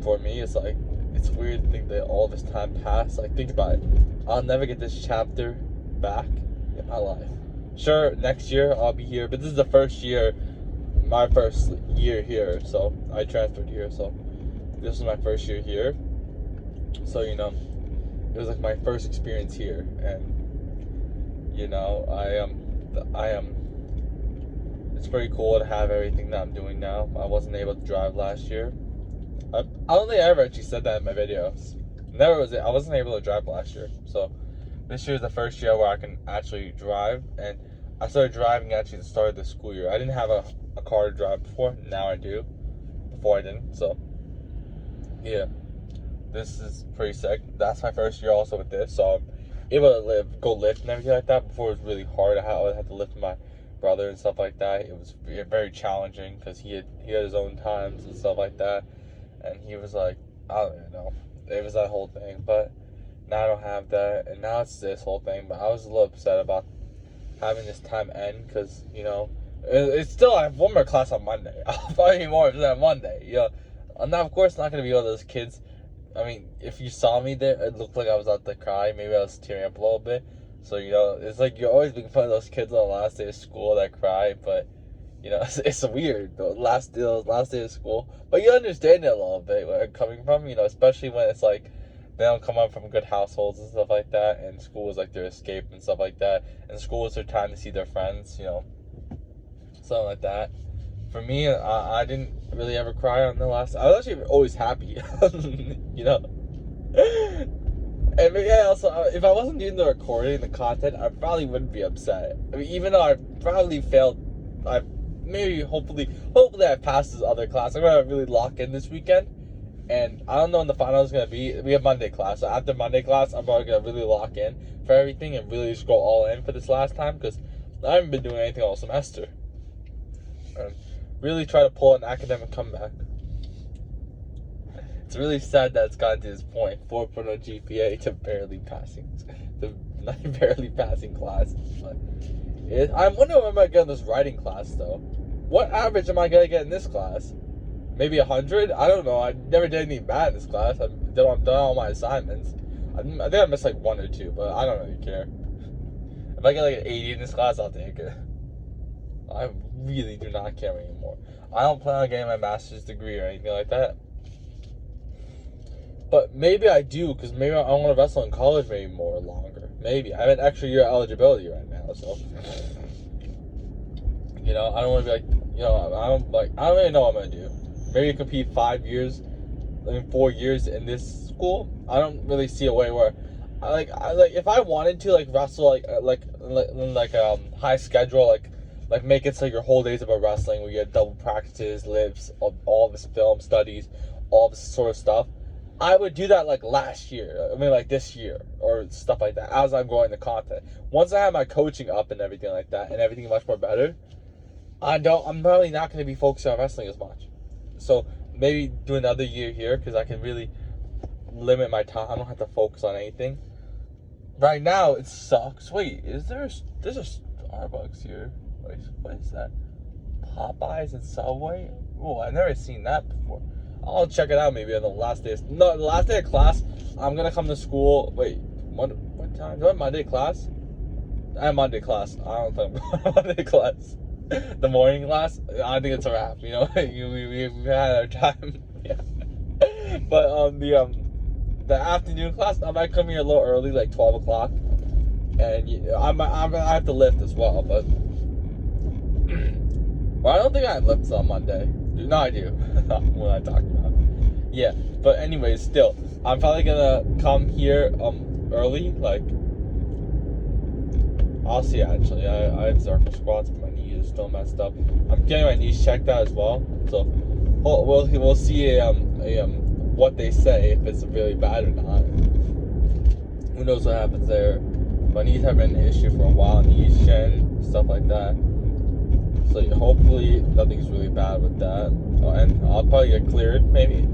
for me, it's like, it's weird to think that all this time passed. Like, think about it. I'll never get this chapter back in my life. Sure, next year I'll be here, but this is the first year, my first year here. So I transferred here, so this was my first year here. So it was like my first experience here, and I am. It's pretty cool to have everything that I'm doing now. I wasn't able to drive last year. I don't think I ever actually said that in my videos. I wasn't able to drive last year. So this year is the first year where I can actually drive, and I started driving actually at the start of the school year. I didn't have a car to drive before. Now I do. Before I didn't. So yeah, this is pretty sick. That's my first year also with this. So I'm able to go lift and everything like that. Before it was really hard. I had to lift my brother and stuff like that. It was very challenging because he had his own times and stuff like that, and he was like, I don't even know, it was that whole thing. But now I don't have that, and now it's this whole thing. But I was a little upset about having this time end, because it's still, I have one more class on Monday. I'll probably be more upset on Monday. I'm not, of course, not gonna be one of those kids. I mean, if you saw me there, it looked like I was about to cry. Maybe I was tearing up a little bit. So, it's like you're always making fun of those kids on the last day of school that cry, but, it's weird, the last day of school. But you understand it a little bit, where I'm coming from, especially when it's like, they don't come up from good households and stuff like that, and school is like their escape and stuff like that, and school is their time to see their friends, something like that. For me, I didn't really ever cry on the last, I was actually always happy, And yeah, also, if I wasn't doing the recording, the content, I probably wouldn't be upset. I mean, even though I probably failed, hopefully I passed this other class. I'm gonna really lock in this weekend, and I don't know when the final is gonna be. We have Monday class, so after Monday class, I'm probably gonna really lock in for everything and really just go all in for this last time, because I haven't been doing anything all semester. And really try to pull an academic comeback. It's really sad that it's gotten to this point. 4.0 GPA to barely passing classes. But I'm wondering what I might get in this writing class, though. What average am I gonna get in this class? Maybe 100? I don't know. I never did any math in this class. I've done all my assignments. I think I missed like 1 or 2, but I don't really care. If I get like an 80 in this class, I'll take it. I really do not care anymore. I don't plan on getting my master's degree or anything like that. But maybe I do, because maybe I want to wrestle in college maybe more longer. Maybe. I have an extra year eligibility right now, so. I don't want to be like, I don't really know what I'm going to do. Maybe compete 4 years in this school. I don't really see a way where, if I wanted to, wrestle, high schedule, make it so your whole day's about wrestling, where you get double practices, lives, all this film studies, all this sort of stuff. I would do that last year. I mean, this year or stuff like that as I'm growing the content. Once I have my coaching up and everything like that, and everything much more better, I'm probably not going to be focused on wrestling as much. So maybe do another year here, because I can really limit my time. I don't have to focus on anything. Right now it sucks. Wait, there's a Starbucks here? Wait, what is that? Popeyes and Subway? Oh, I've never seen that before. I'll check it out maybe on the last day. The last day of class, I'm gonna come to school. Wait, what time? Do I have Monday class? I have Monday class. I don't think I'm going Monday class. The morning class, I think it's a wrap. We've had our time. Yeah. But the afternoon class, I might come here a little early, 12 o'clock, and I have to lift as well. But well, I don't think I have lifts on Monday. No, I do. What I'm talking about. Yeah, but anyways, still, I'm probably gonna come here early. I'll see. Actually, I have circle squats, but my knee is still messed up. I'm getting my knees checked out as well. So we'll see what they say, if it's really bad or not. Who knows what happens there? My knees have been an issue for a while. Knees, shin, stuff like that. So hopefully nothing's really bad with that. And I'll probably get cleared maybe.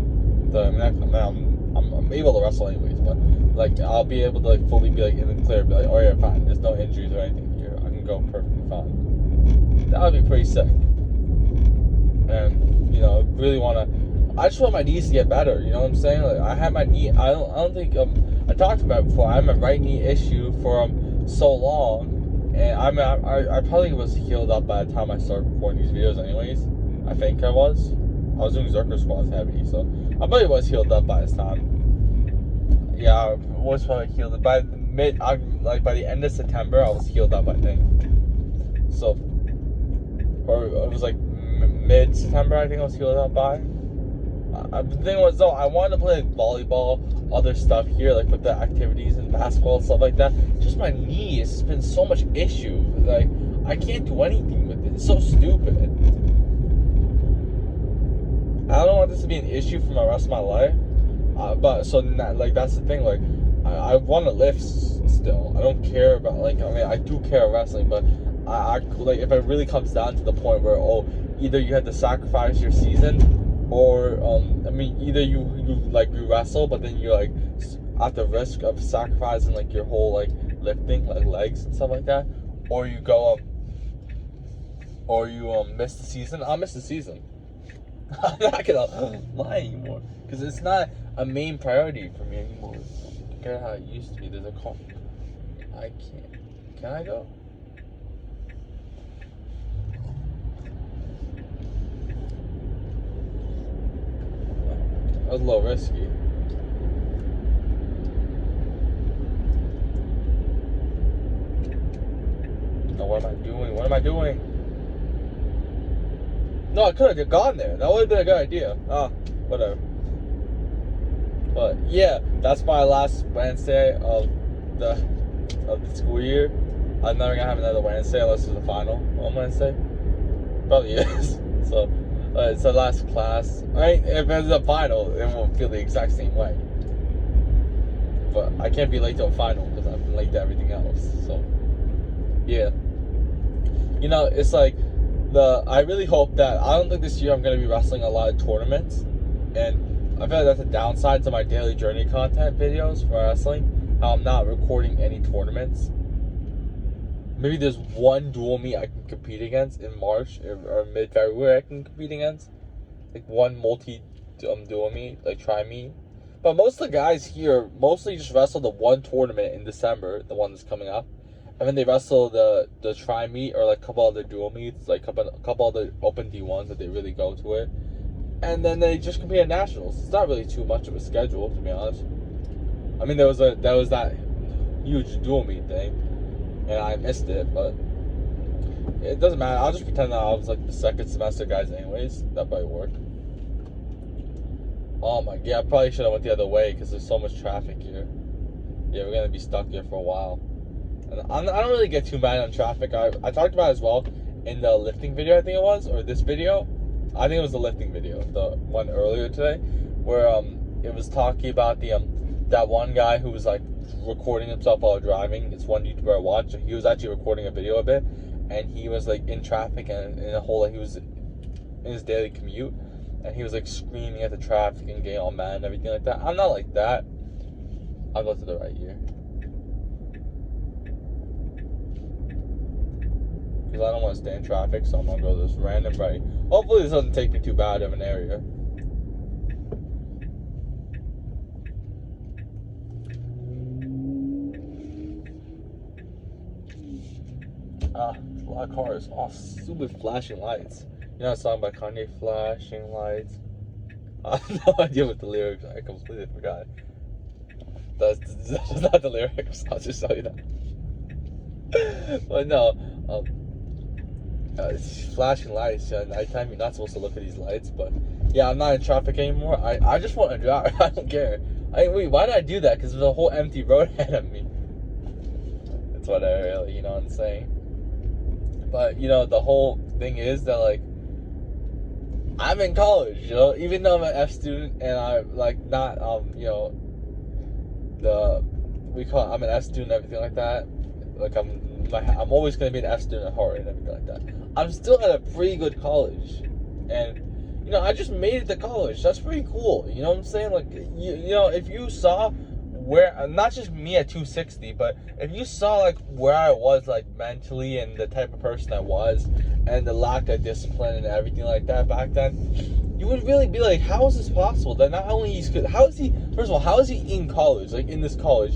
So I'm able to wrestle anyways, but like I'll be able to like fully be like in the clear, be like, oh yeah, fine. There's no injuries or anything here. I can go perfectly fine. That would be pretty sick. And really wanna. I just want my knees to get better. You know what I'm saying? Like I had my knee. I don't think I talked about it before. I had my right knee issue for so long, and I probably was healed up by the time I started recording these videos. Anyways, I think I was doing Zerker squats heavy, so I probably was healed up by this time. Yeah, I was probably healed up by by the end of September. I was healed up, I think. So, or it was like mid-September. I think I was healed up by. The thing was though, I wanted to play like volleyball, other stuff here, like with the activities and basketball and stuff like that. Just my knee has been so much issue. Like I can't do anything with it. It's so stupid. I don't want this to be an issue for the rest of my life. But so like that's the thing. Like I want to lift still. I don't care about I do care about wrestling, but I like if it really comes down to the point where either you had to sacrifice your season. Or either you wrestle, but then you're like at the risk of sacrificing like your whole like lifting, like legs and stuff like that, or you go or you miss the season. I'll miss the season. I'm not gonna lie anymore because it's not a main priority for me anymore. Forget how it used to be. There's a call. I can't. Can I go? That was a little risky. No, what am I doing? What am I doing? No, I could have gone there. That would have been a good idea. Whatever. But yeah, that's my last Wednesday of the school year. I'm never gonna have another Wednesday unless it's the final on Wednesday. Probably is. So. It's the last class. If it's a final, it won't feel the exact same way. But I can't be late to a final because I've been late to everything else. So, yeah. It's like I really hope that I don't think this year I'm gonna be wrestling a lot of tournaments, and I feel like that's a downside to my daily journey content videos for wrestling. How I'm not recording any tournaments. Maybe there's one dual meet I can compete against in March or mid-February I can compete against. Like one dual meet, like tri meet. But most of the guys here mostly just wrestle the one tournament in December, the one that's coming up. And then they wrestle the tri meet or like a couple other dual meets, like a couple other open D1s that they really go to it. And then they just compete at nationals. It's not really too much of a schedule, to be honest. There was that huge dual meet thing. And I missed it, but it doesn't matter. I'll just pretend that I was like the second semester guys anyways. That probably worked. Oh my god, I probably should have went the other way because there's so much traffic here. Yeah, we're going to be stuck here for a while. And I don't really get too mad on traffic. I talked about it as well in the lifting video, I think it was, or this video. I think it was the lifting video, the one earlier today, where it was talking about that one guy who was like recording himself while driving. It's one YouTuber I watch. He was actually recording a video of it, and he was like in traffic and in a whole he was in his daily commute, and he was like screaming at the traffic and getting all mad and everything like that. I'm not like that. I'll go to the right here because I don't want to stay in traffic, so I'm gonna go to this random right. Hopefully this doesn't take me too bad of an area. A lot of cars. Oh, stupid flashing lights. You know that song by Kanye, Flashing Lights? I have no idea what the lyrics are. I completely forgot. That's not the lyrics. I'll just tell you that. But no, it's flashing lights. At nighttime, you're not supposed to look at these lights. But yeah, I'm not in traffic anymore. I just want to drive. I don't care. Wait, why did I do that? Because there's a whole empty road ahead of me. it's whatever, you know what I'm saying? But, you know, the whole thing is that, like, I'm in college, you know, even though I'm an F student and I'm, like, not, you know, I'm an F student and everything like that. Like, I'm always going to be an F student at heart and everything like that. I'm still at a pretty good college. And, you know, I just made it to college. That's pretty cool. You know what I'm saying? Like, you know, if you saw where, not just me at 260, but if you saw, like, where I was, like, mentally and the type of person I was and the lack of discipline and everything like that back then, you would really be like, how is this possible? That not only he's good, how is he in college, like, in this college?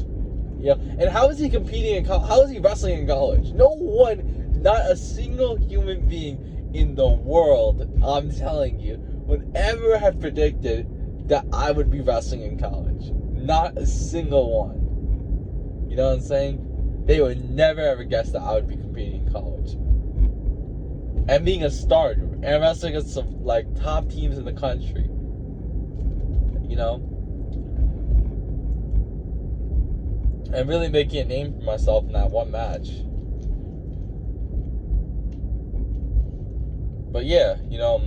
You know, and how is he competing in college? How is he wrestling in college? No one, not a single human being in the world, I'm telling you, would ever have predicted that I would be wrestling in college. Not a single one. You know what I'm saying? They would never ever guess that I would be competing in college. And being a starter and wrestling against some, like, top teams in the country. You know? And really making a name for myself in that one match. But yeah, you know,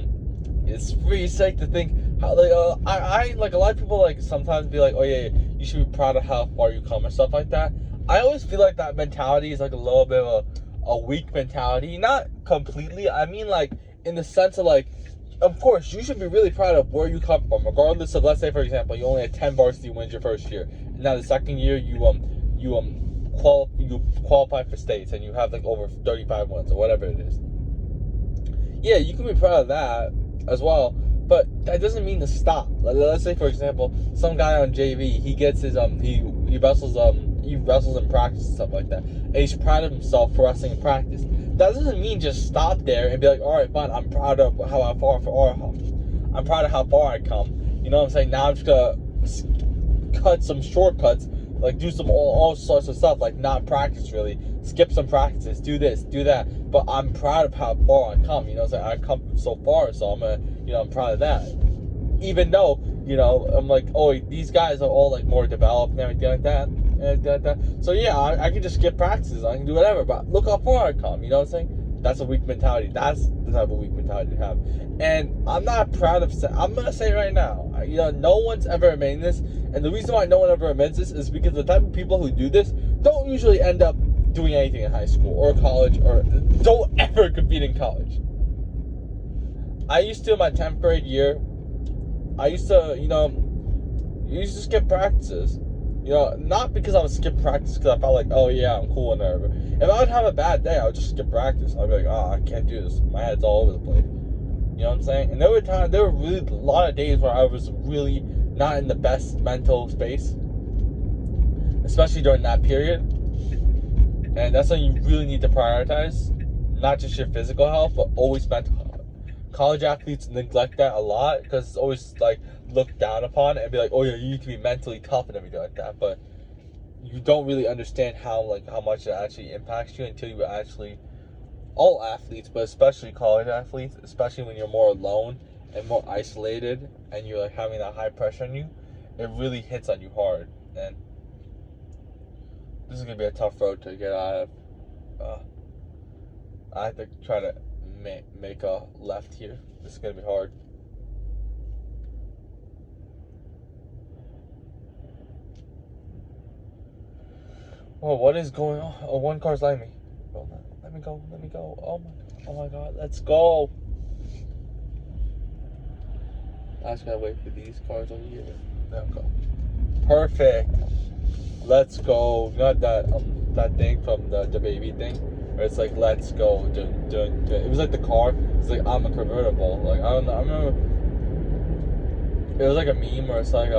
it's pretty sick to think how, like, I like, a lot of people, like, sometimes be like, oh yeah, you should be proud of how far you come and stuff like that. I always feel like that mentality is, like, a little bit of a weak mentality. Not completely, I mean, like, in the sense of, like, of course, you should be really proud of where you come from, regardless of, let's say, for example, you only had 10 varsity wins your first year, and now the second year you qualify for states, and you have, like, over 35 wins, or whatever it is. Yeah, you can be proud of that as well, but that doesn't mean to stop. Let's say, for example, some guy on JV, he gets his he wrestles in practice and stuff like that, and he's proud of himself for wrestling in practice. That doesn't mean just stop there and be like, all right, fine, I'm proud of how far I come. You know what I'm saying? Now I'm just gonna cut some shortcuts, like do some all sorts of stuff, like not practice really, skip some practices, do this, do that. But I'm proud of how far I come. You know what I'm saying? I come so far, so I'm proud of that. Even though, you know, I'm like, oh, these guys are all, like, more developed and everything like that. So yeah, I can just skip practices, I can do whatever, but look how far I come, you know what I'm saying? That's a weak mentality. That's the type of weak mentality to have. And I'm not proud of, I'm gonna say right now, you know, no one's ever admitting this, and the reason why no one ever admits this is because the type of people who do this don't usually end up doing anything in high school or college, or don't ever compete in college. I used to, in my 10th grade year, I used to, you know, skip practices. You know, not because I would skip practice because I felt like, oh yeah, I'm cool and whatever. If I would have a bad day, I would just skip practice. I'd be like, oh, I can't do this. My head's all over the place. You know what I'm saying? And there were really a lot of days where I was really not in the best mental space, especially during that period. And that's something you really need to prioritize, not just your physical health, but always mental health. College athletes neglect that a lot because it's always, like, looked down upon and be like, oh yeah, you need to be mentally tough and everything like that. But you don't really understand how much it actually impacts you until you actually, all athletes, but especially college athletes, especially when you're more alone and more isolated and you're, like, having that high pressure on you, it really hits on you hard. And this is gonna be a tough road to get out of. I have to try to make a left here. This is gonna be hard. Oh, what is going on? Oh, one car's lighting me. Oh, let me go. Oh my god, let's go. I just gotta wait for these cars over here. There we go. Perfect. Let's go. Not that thing from the baby thing. Where it's like, let's go. It was like the car. It's like, I'm a convertible. Like, I don't know. I remember it was like a meme where it's like,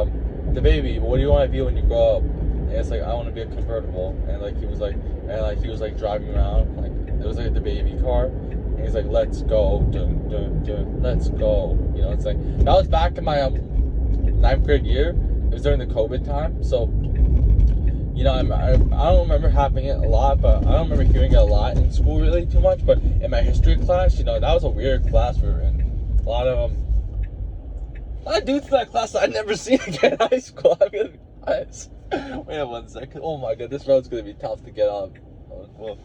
the baby, what do you want to be when you grow up? And it's like, I want to be a convertible. And like he was like driving around, like it was like the baby car. And he's like, let's go. Let's go. You know, it's like, that was back in my 9th grade year. It was during the COVID time. So, you know, I don't remember having it a lot, but I don't remember hearing it a lot in school really too much. But in my history class, you know, that was a weird class we were in. A lot of dudes in that class that I'd never seen again in high school. I mean, wait one second. Oh my god, this road's gonna be tough to get on. Well,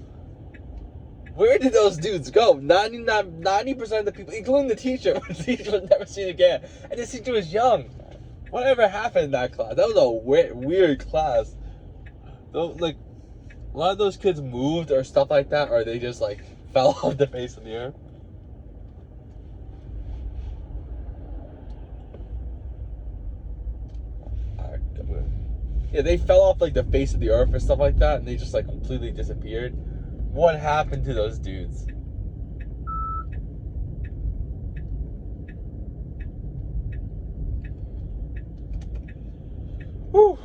where did those dudes go? 90% of the people, including the teacher, the teacher was never seen again. And this teacher was young. Whatever happened in that class? That was a weird class. Like, a lot of those kids moved or stuff like that, or they just like fell off the face of the earth. Yeah, they fell off like the face of the earth or stuff like that, and they just like completely disappeared. What happened to those dudes? Whew.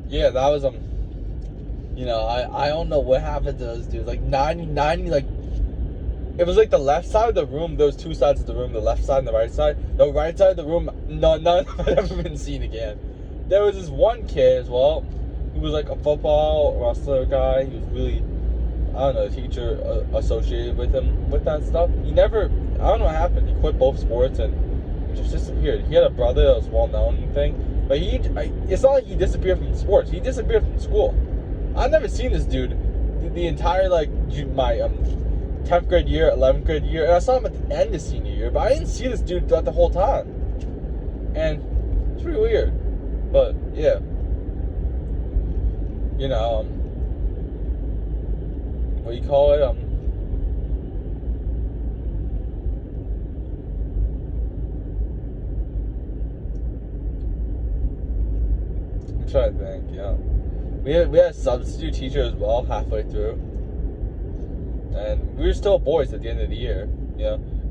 Yeah, that was I don't know what happened to those dudes. Like 90, like it was like the left side of the room. There was two sides of the room, the left side and the right side. The right side of the room, none of them had ever been seen again. There was this one kid as well. He was like a football wrestler guy. He was really, I don't know, a teacher associated with him with that stuff. He never, I don't know what happened. He quit both sports and just disappeared. He had a brother that was well known thing, but it's not like he disappeared from sports. He disappeared from school. I've never seen this dude the entire like my 10th grade year, 11th grade year, and I saw him at the end of senior year, but I didn't see this dude throughout the whole time. And it's pretty weird. But yeah, what do you call it? I'm trying to think. We had a substitute teacher as well halfway through, and we were still boys at the end of the year.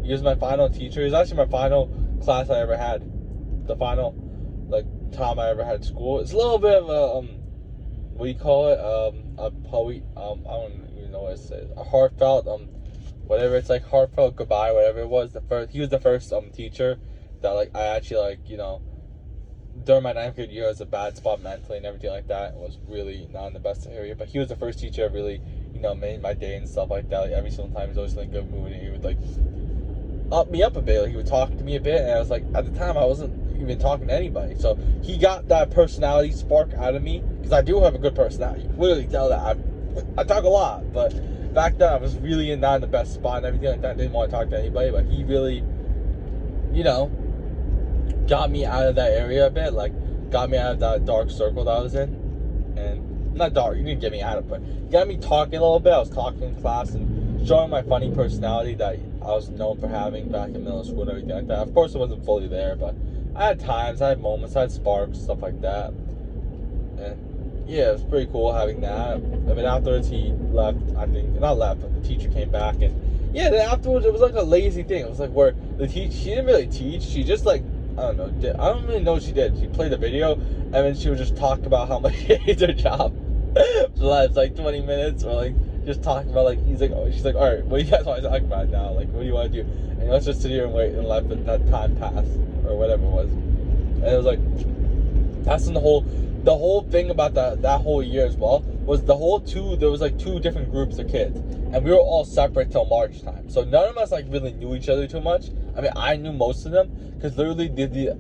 He was my final teacher. He was actually my final class I ever had. The final time I ever had at school. It's a little bit of a what do you call it? A poet. I don't even know what it says. A heartfelt whatever. It's like heartfelt goodbye. Whatever it was. He was the first teacher that I actually during my 9th grade year, I was a bad spot mentally and everything like that. It was really not in the best area, but he was the first teacher that really, made my day and stuff like that. Like, every single time he was always in a good mood, and he would up me up a bit. He would talk to me a bit, and I was like, at the time I wasn't even talking to anybody. So he got that personality spark out of me, because I do have a good personality. You can clearly tell that I talk a lot, but back then I was really not in the best spot and everything like that. I didn't want to talk to anybody, but he really, got me out of that area a bit, got me out of that dark circle that I was in. And not dark, you didn't get me out of it, but got me talking a little bit. I was talking in class and showing my funny personality that I was known for having back in middle school and everything like that. Of course, it wasn't fully there, but I had times, I had moments, I had sparks, stuff like that. And yeah, it was pretty cool having that. I mean, afterwards he left, not left, but the teacher came back, and yeah, then afterwards it was like a lazy thing. It was where she didn't really teach, she just I don't know. I don't really know what she did. She played a video, and then she would just talk about how much she hates her job for the last 20 minutes, or just talking about she's like, all right, what do you guys want to talk about now? What do you want to do? And let's just sit here and wait and let that time pass, or whatever it was. And it was that's the whole thing about that whole year as well, was there was two different groups of kids, and we were all separate till March time. So none of us really knew each other too much. I mean, I knew most of them, because literally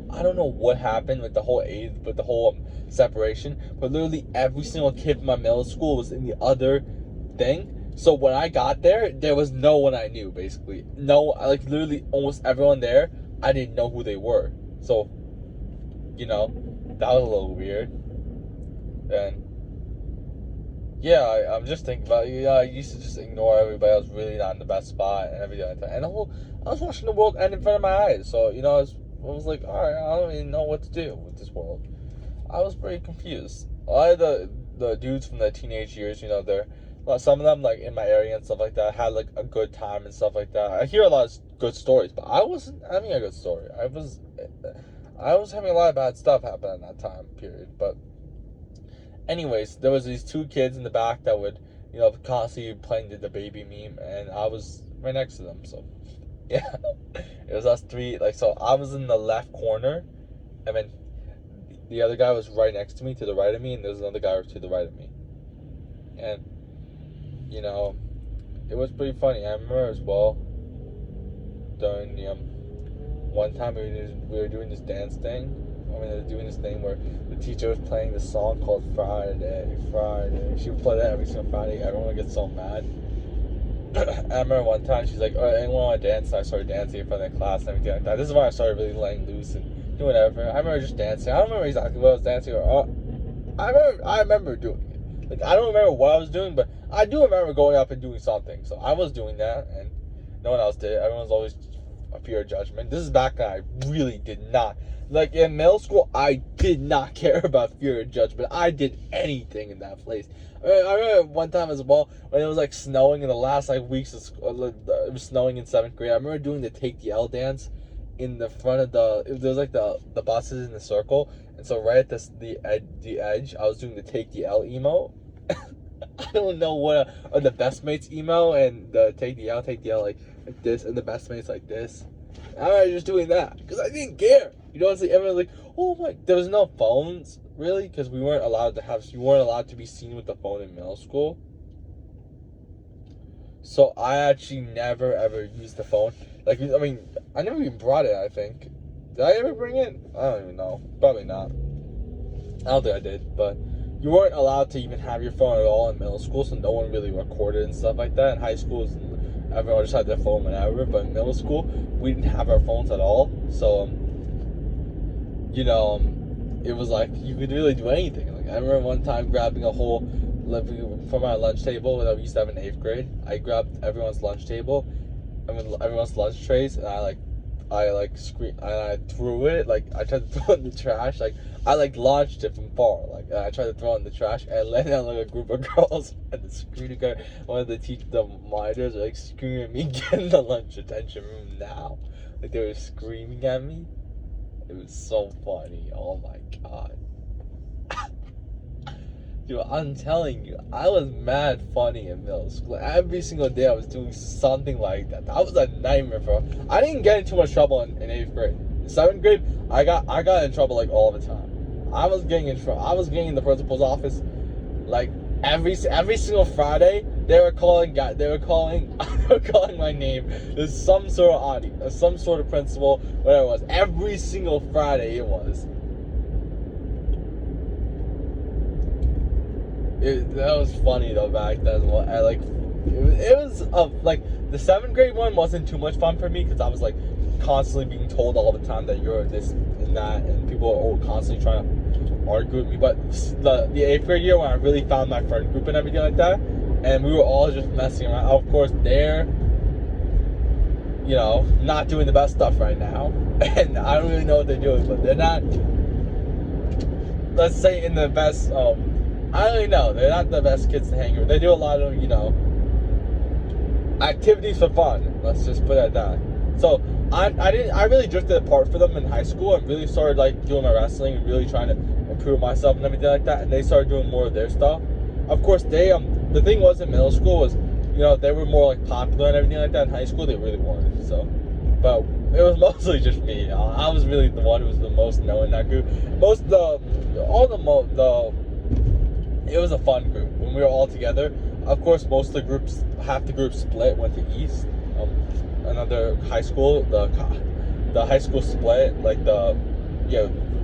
I don't know what happened with the whole separation, but literally every single kid from my middle school was in the other thing. So when I got there was no one I knew, basically. No, literally almost everyone there, I didn't know who they were. So, that was a little weird. And yeah, I'm just thinking about I used to just ignore everybody. I was really not in the best spot and everything like that. And I was watching the world end in front of my eyes. So, I was like, all right, I don't even know what to do with this world. I was pretty confused. A lot of the dudes from the teenage years, some of them in my area and stuff like that had a good time and stuff like that. I hear a lot of good stories, but I wasn't having a good story. I was having a lot of bad stuff happen in that time period. But anyways, there was these two kids in the back that would, constantly playing the baby meme, and I was right next to them. So yeah, it was us three. So I was in the left corner, and then the other guy was right next to me, to the right of me, and there was another guy to the right of me. And it was pretty funny. I remember as well, during the one time we were doing this dance thing, they're doing this thing where the teacher was playing this song called Friday, Friday. She would play that every single Friday. Everyone would get so mad. I remember one time she's like, "Oh, anyone want to dance?" And I started dancing in front of the class and everything like that. This is when I started really laying loose and doing whatever. I remember just dancing. I don't remember exactly what I was dancing or. I remember doing it. Like, I don't remember what I was doing, but I do remember going up and doing something. So I was doing that, and no one else did. Everyone's always a fear of judgment. This is back when I really did not. Like, in middle school, I did not care about fear of judgment. I did anything in that place. I remember one time as well, when it was, like, snowing in the last, like, weeks of school. It was snowing in 7th grade. I remember doing the Take the L dance in the front of there was, like, the buses in the circle. And so right at the edge, I was doing the Take the L emo. I don't know what are the best mates emo and the take the L like this, and the best mates like this. I was just doing that because I didn't care. You know, everyone's like, oh my. There was no phones really because we weren't allowed to have. You weren't allowed to be seen with the phone in middle school. So I actually never ever used the phone. Like, I mean, I never even brought it. I think. Did I ever bring it? I don't even know. Probably not. I don't think I did, but you weren't allowed to even have your phone at all in middle school, so no one really recorded and stuff like that. In high school, everyone just had their phone whenever, but in middle school, we didn't have our phones at all. So, you know, it was like you could really do anything. Like, I remember one time grabbing a whole, from our lunch table that we used to have in 8th grade. I grabbed everyone's lunch table, everyone's lunch trays, and I threw it. Like, I tried to throw it in the trash. Like, I launched it from far. Like, I tried to throw it in the trash, and I landed on like a group of girls at the security guard. One of the monitors were like screaming at me, "Get in the lunch detention room now!" Like, they were screaming at me. It was so funny. Oh my god. Dude, I'm telling you, I was mad funny in middle school. Like, every single day I was doing something like that. That was a nightmare, bro. I didn't get in too much trouble in 8th grade. In 7th grade, I got in trouble like all the time. I was getting in trouble. I was getting in the principal's office like every single Friday. They were calling my name. There's some sort of audit, some sort of principal, whatever it was. Every single Friday it was. That was funny though back then. It was like the 7th grade one wasn't too much fun for me because I was like constantly being told all the time that you're this and that, and people are all constantly trying to argue with me. But the 8th grade year when I really found my friend group and everything like that, and we were all just messing around. Of course, they're, you know, not doing the best stuff right now, and I don't really know what they're doing, but they're not, let's say, in the best. I don't really know. They're not the best kids to hang with. They do a lot of, you know, activities for fun. Let's just put it at that. So I really drifted apart for them in high school and really started like doing my wrestling and really trying to improve myself and everything like that. And they started doing more of their stuff. Of course, the thing was in middle school was, you know, they were more like popular and everything like that. In high school, they really weren't. So, but it was mostly just me. I was really the one who was the most known in that group. It was a fun group when we were all together. Of course, most of the groups, half the group split, went to East, another high school. The high school split, we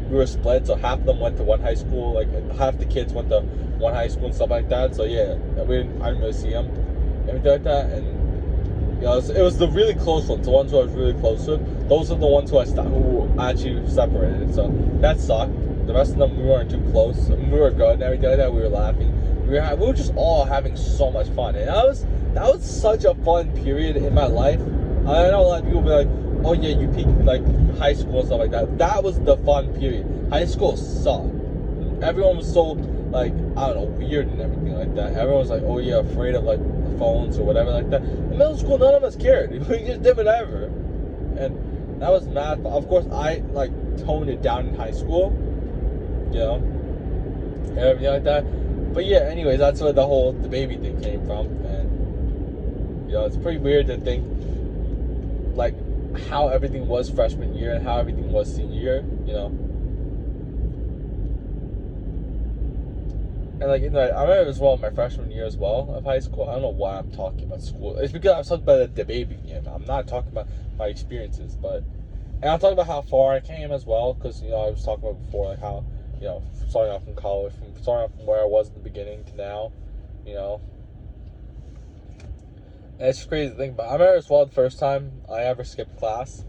were split. So half of them went to one high school, like half the kids went to one high school and stuff like that. So yeah, I didn't really see them, everything like that. And you know, it was the really close ones, the ones who I was really close with. Those are the ones who actually separated. So that sucked. The rest of them, we weren't too close. I mean, we were good and everything like that. We were laughing. We were just all having so much fun. And that was such a fun period in my life. I know a lot of people be like, oh yeah, you peaked like high school and stuff like that. That was the fun period. High school sucked. Everyone was so, like, I don't know, weird and everything like that. Everyone was like, oh yeah, afraid of like the phones or whatever like that. In middle school, none of us cared. We just did whatever. And that was mad. Of course, I like toned it down in high school. You know, and everything like that. But yeah, anyways, that's where the baby thing came from. And you know, it's pretty weird to think like how everything was freshman year and how everything was senior year, you know. And like, you know, I remember as well my freshman year as well of high school. I don't know why I'm talking about school. It's because I'm talking about the baby. You know, I'm not talking about my experiences, but And I'll talk about how far I came as well, because, I was talking about before, like how, starting off from college, starting off from where I was in the beginning to now, And it's crazy to think about. I remember as well the first time I ever skipped class.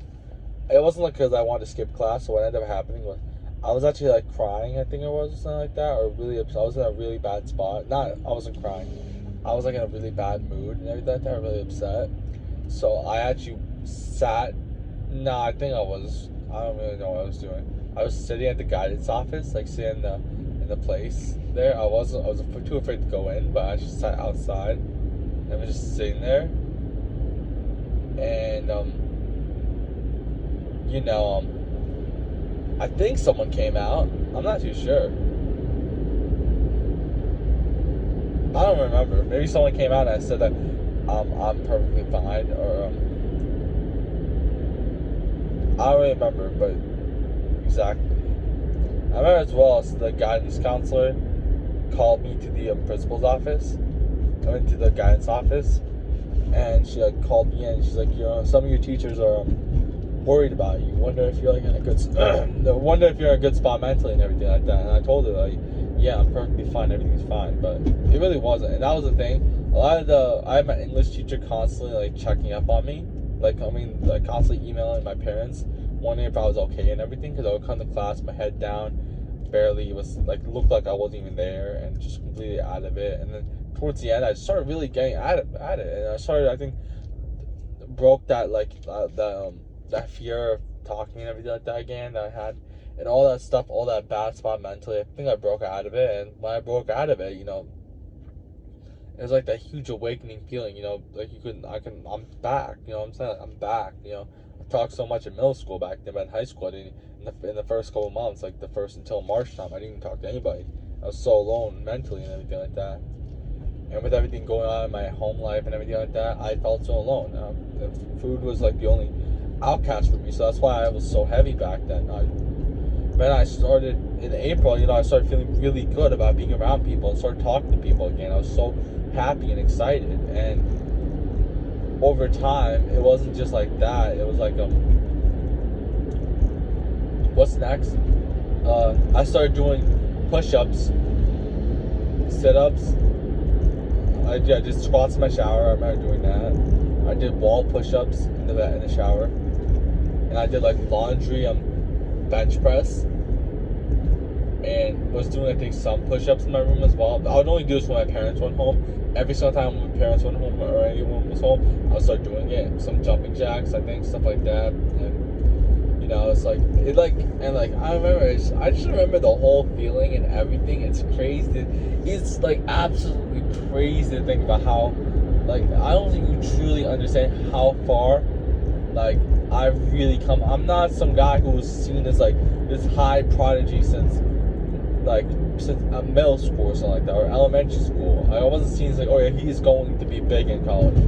It wasn't like because I wanted to skip class, so what ended up happening was I was actually like crying, I think it was, or something like that, or really upset. I was in a really bad spot. I wasn't crying. I was like in a really bad mood and everything like that, really upset. So I actually sat. I think I don't really know what I was doing. I was sitting at the guidance office, like sitting in the place there. I was too afraid to go in, but I just sat outside and I was just sitting there. And I think someone came out. I'm not too sure. I don't remember. Maybe someone came out and I said that I'm perfectly fine, or I don't really remember, but exactly. I remember as well as the guidance counselor called me to the principal's office. I went to the guidance office, and she called me in. She's like, some of your teachers are worried about you. Wonder if you're like in a good, wonder if you're in a good spot mentally and everything like that. And I told her yeah, I'm perfectly fine. Everything's fine. But it really wasn't, and that was the thing. I had my English teacher constantly checking up on me. Constantly emailing my parents, wondering if I was okay and everything, because I would come to class, my head down, barely looked like I wasn't even there, and just completely out of it. And then towards the end, I started really getting at it, and I started, I think, broke that that fear of talking and everything like that again that I had, and all that stuff, all that bad spot mentally. I think I broke out of it, and when I broke out of it, it was like that huge awakening feeling, I'm back, what I'm saying? I'm back, I talked so much in middle school back then, but in high school, in the first couple of months, the first until March time, I didn't even talk to anybody. I was so alone mentally and everything like that. And with everything going on in my home life and everything like that, I felt so alone. Food was the only outcast for me, so that's why I was so heavy back then. When I started in April, I started feeling really good about being around people and started talking to people again. I was so happy and excited, and over time it wasn't just like that. It was what's next? I started doing push-ups, sit-ups. I did squats in my shower. I remember doing that. I did wall push-ups in the shower, and I did laundry bench press, and was doing I think some push-ups in my room as well. I would only do this when my parents went home. Every single time when my parents went home or anyone was home, I would start doing it. Some jumping jacks, I think, stuff like that. And it's I remember. I just remember the whole feeling and everything. It's crazy. It's absolutely crazy to think about how I don't think you truly understand how far I've really come. I'm not some guy who was seen as this high prodigy since middle school or something like that, or elementary school. I wasn't seen as oh yeah, he's going to be big in college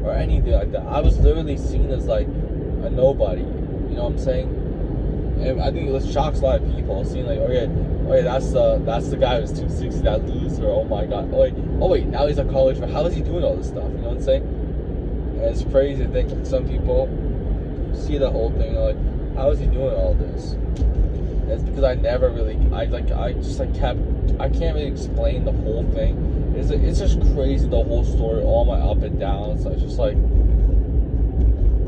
or anything like that. I was literally seen as a nobody. You know what I'm saying? And I think it shocks a lot of people. Seeing oh yeah, that's the guy who's 260, that loser. Oh my god. Oh wait, now he's at college. But how is he doing all this stuff? You know what I'm saying? And it's crazy to think some people see the whole thing how is he doing all this? And it's because I never really I can't really explain the whole thing. It's just crazy, the whole story, all my up and downs. So it's just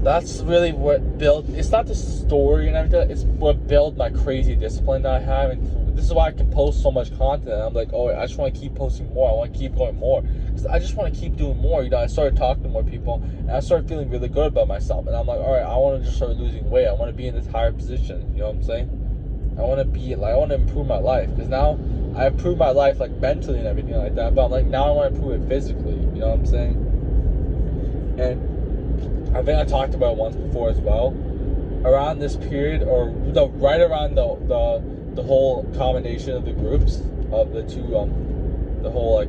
that's really what built. It's not the story and everything. It's what built my crazy discipline that I have, and this is why I can post so much content. And I'm I just want to keep posting more. I want to keep going more because I just want to keep doing more. I started talking to more people, and I started feeling really good about myself. And I'm all right, I want to just start losing weight. I want to be in this higher position. You know what I'm saying? I want to be I want to improve my life, because now I improved my life mentally and everything like that. But now I want to improve it physically. You know what I'm saying? And I think I talked about it once before as well. Around this period, or right around the whole combination of the groups of the two, the whole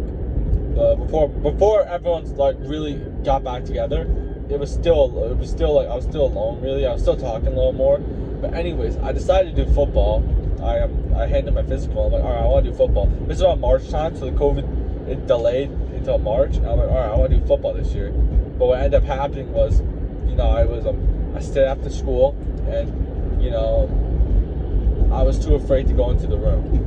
before everyone's really got back together, it was still I was still alone really. I was still talking a little more. But anyways, I decided to do football. I handed my physical. I'm all right, I want to do football. This is around March time, so the COVID it delayed until March. And I'm all right, I want to do football this year. But what ended up happening was, I stayed after school, and you know, I was too afraid to go into the room.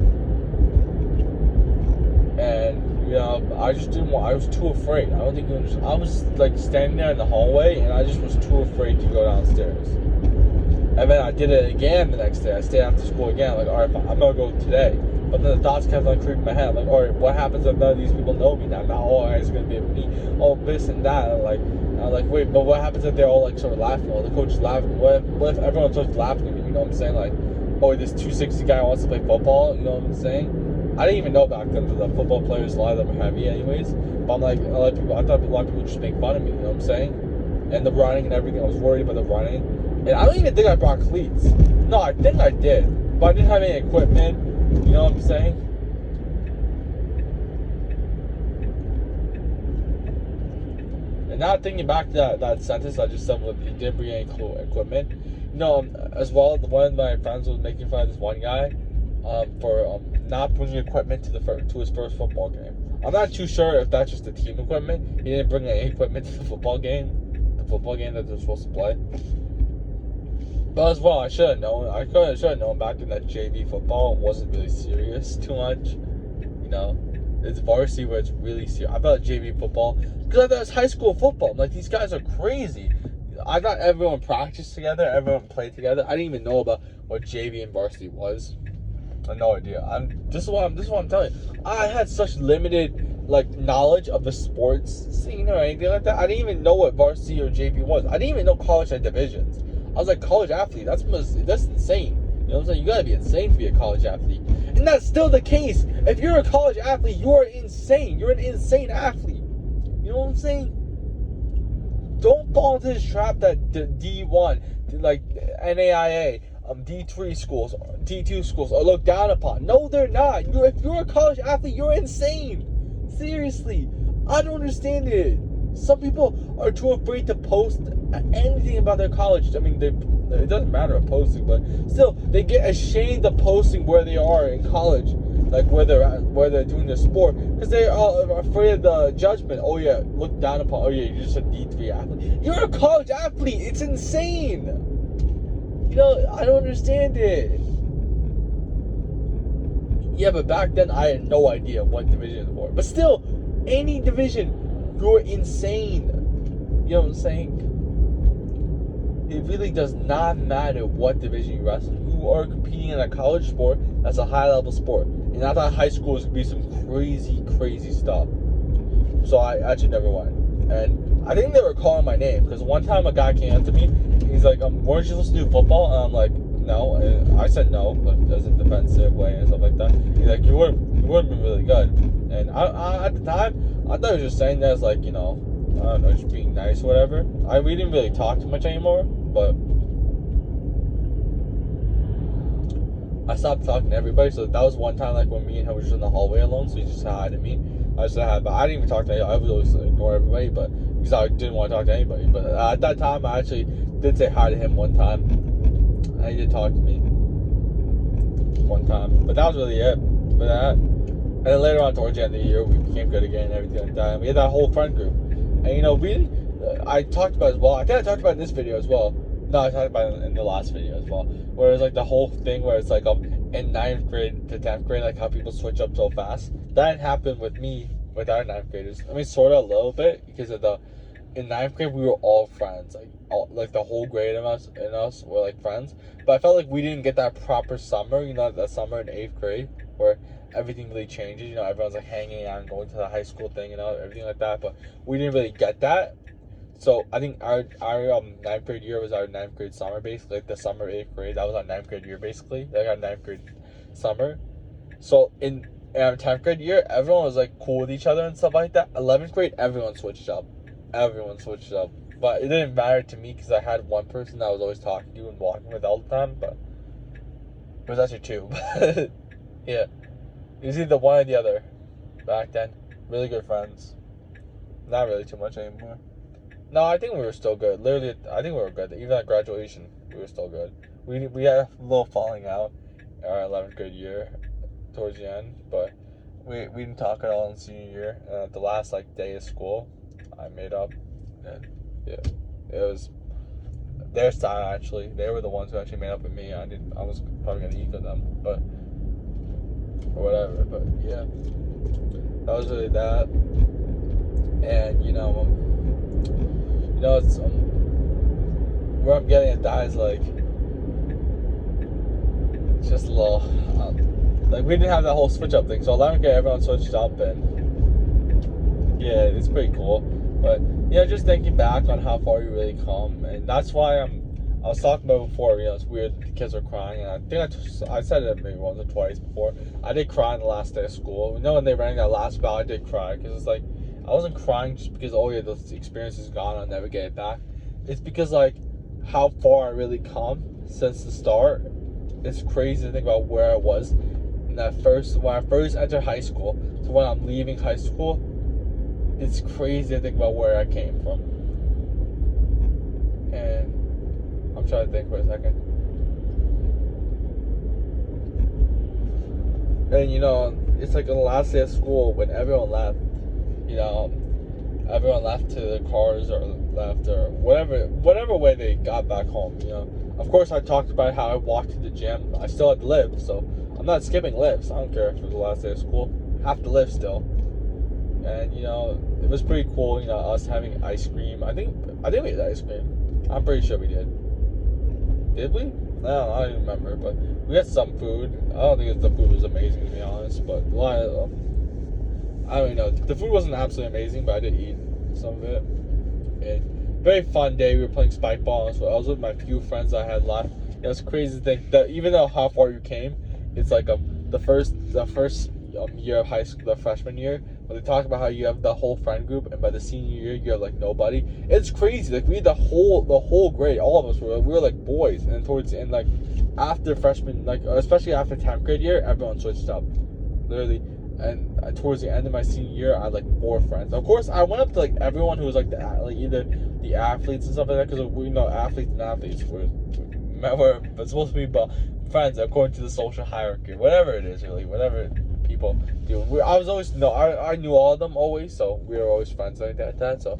And, you know, I just didn't want, I was too afraid. I don't think it was, I was like standing there in the hallway and I just was too afraid to go downstairs. And then I did it again the next day. I stayed after school again, like, alright, I'm gonna go today. But then the thoughts kept on creeping in my head. I'm like, alright, what happens if none of these people know me now? Now all eyes are gonna be at me, all this and that. And I'm like, wait, but what happens if they're all like sort of laughing? All the coaches laughing. What if everyone starts laughing at me? You know what I'm saying? Like, oh, this 260 guy wants to play football. You know what I'm saying? I didn't even know back then that the football players, a lot of them are heavy, anyways. But I'm like, a lot of people, I thought a lot of people would just make fun of me. You know what I'm saying? And the running and everything. I was worried about the running. And I don't even think I brought cleats. No, I think I did. But I didn't have any equipment. You know what I'm saying? And now thinking back to that sentence I just said with you didn't bring any equipment. You know, as well, one of my friends was making fun of this one guy for not bringing equipment to his first football game. I'm not too sure if that's just the team equipment. He didn't bring any equipment to the football game that they're supposed to play. But as well, I should have known. I should have known back then that JV football wasn't really serious too much. You know, it's varsity where it's really serious. I thought JV football, because I thought it was high school football. I'm like, these guys are crazy. I thought everyone practiced together, everyone played together. I didn't even know about what JV and varsity was. I had no idea. This is what I'm telling you. I had such limited knowledge of the sports scene or anything like that. I didn't even know what varsity or JV was. I didn't even know college had divisions. I was like, college athlete, that's insane. You know what I'm saying? You gotta be insane to be a college athlete. And that's still the case. If you're a college athlete, you are insane. You're an insane athlete. You know what I'm saying? Don't fall into this trap that D1, like NAIA, D3 schools, D2 schools are looked down upon. No, they're not. If you're a college athlete, you're insane. Seriously. I don't understand it. Some people are too afraid to post anything about their college. I mean, it doesn't matter about posting, but still, they get ashamed of posting where they are in college, like where they're doing their sport, because they are afraid of the judgment. Oh yeah, looked down upon. Oh yeah, you're just a D3 athlete. You're a college athlete. It's insane. You know, I don't understand it. Yeah, but back then I had no idea what division it was. But still, any division, you're insane. You know what I'm saying? It really does not matter what division you wrestle. You are competing in a college sport that's a high level sport. And I thought high school was going to be some crazy stuff. So I actually never went. And I think they were calling my name, because one time a guy came up to me. He's like, weren't you supposed to do football? And I'm like, no. And I said no, like as a defensive way and stuff like that. He's like, you would have been really good. And I at the time, I thought he was just saying that as like, you know, I don't know, just being nice or whatever. We didn't really talk too much anymore, but I stopped talking to everybody. So that was one time, like when me and him were just in the hallway alone. So he just said hi to me. I just said hi, but I didn't even talk to anybody. I would always ignore everybody, but because I didn't want to talk to anybody. But at that time, I actually did say hi to him one time. And he did talk to me one time, but that was really it for that. And then later on, towards the end of the year, we became good again and everything like that. And we had that whole friend group. And you know, I talked about it as well. I think I talked about it in this video as well. No, I talked about it in the last video as well. Where it's like the whole thing where it's like in 9th grade to 10th grade, like how people switch up so fast. That didn't happen with me, with our 9th graders. I mean, sort of a little bit, because of in 9th grade, we were all friends. Like the whole grade of us were like friends. But I felt like we didn't get that proper summer, you know, that summer in 8th grade, where everything really changes. You know, everyone's like hanging out and going to the high school thing, you know, everything like that. But we didn't really get that. So I think our 9th grade year was our 9th grade summer, basically, like the summer 8th grade. That was our 9th grade year, basically, like our 9th grade summer. So in our 10th grade year, everyone was like cool with each other and stuff like that. 11th grade, everyone switched up. But it didn't matter to me, because I had one person that I was always talking to and walking with all the time. But it was actually two. But yeah, it was either one or the other back then. Really good friends. Not really too much anymore. No, I think we were still good. Literally, I think we were good. Even at graduation, we were still good. We had a little falling out our 11th grade year towards the end, but we didn't talk at all in senior year. The last day of school, I made up, and yeah, it was their side actually. They were the ones who actually made up with me. I was probably gonna ego them, but or whatever. But yeah, that was really that. And it's where I'm getting at that is like it's just a little like we didn't have that whole switch up thing, so 11K everyone switched up, and yeah, it's pretty cool. But just thinking back on how far you really come, and that's why I was talking about before. It's weird the kids are crying, and I think I said it maybe once or twice before. I did cry on the last day of school. When they rang that last bell, I did cry because it's like I wasn't crying just because this experience is gone, I'll never get it back. It's because like how far I really come since the start. It's crazy to think about where I was when I first entered high school to when I'm leaving high school. It's crazy to think about where I came from. And I'm trying to think for a second. And it's like on the last day of school when everyone left. Everyone left to their cars or left or whatever way they got back home. Of course, I talked about how I walked to the gym. I still had to live, so I'm not skipping lifts. I don't care if it was the last day of school. Have to live still. And it was pretty cool. Us having ice cream. I think we had ice cream. I'm pretty sure we did. Did we? No, I don't remember. But we had some food. I don't think the food was amazing, to be honest. But a lot of I don't know. The food wasn't absolutely amazing, but I did eat some of it. And very fun day. We were playing spike ball. So I was with my few friends I had left. It's crazy to think that even though how far you came, it's like the first year of high school, the freshman year, when they talk about how you have the whole friend group, and by the senior year you have like nobody. It's crazy. Like we had the whole grade, all of us we were like boys, and towards the end, like after freshman, like especially after 10th grade year, everyone switched up, literally. And towards the end of my senior year, I had like 4 friends. Of course, I went up to like everyone who was like either the athletes and stuff like that, because we know athletes and athletes were supposed to be friends according to the social hierarchy, whatever it is, really, whatever people do. I was always I knew all of them always, so we were always friends like that. So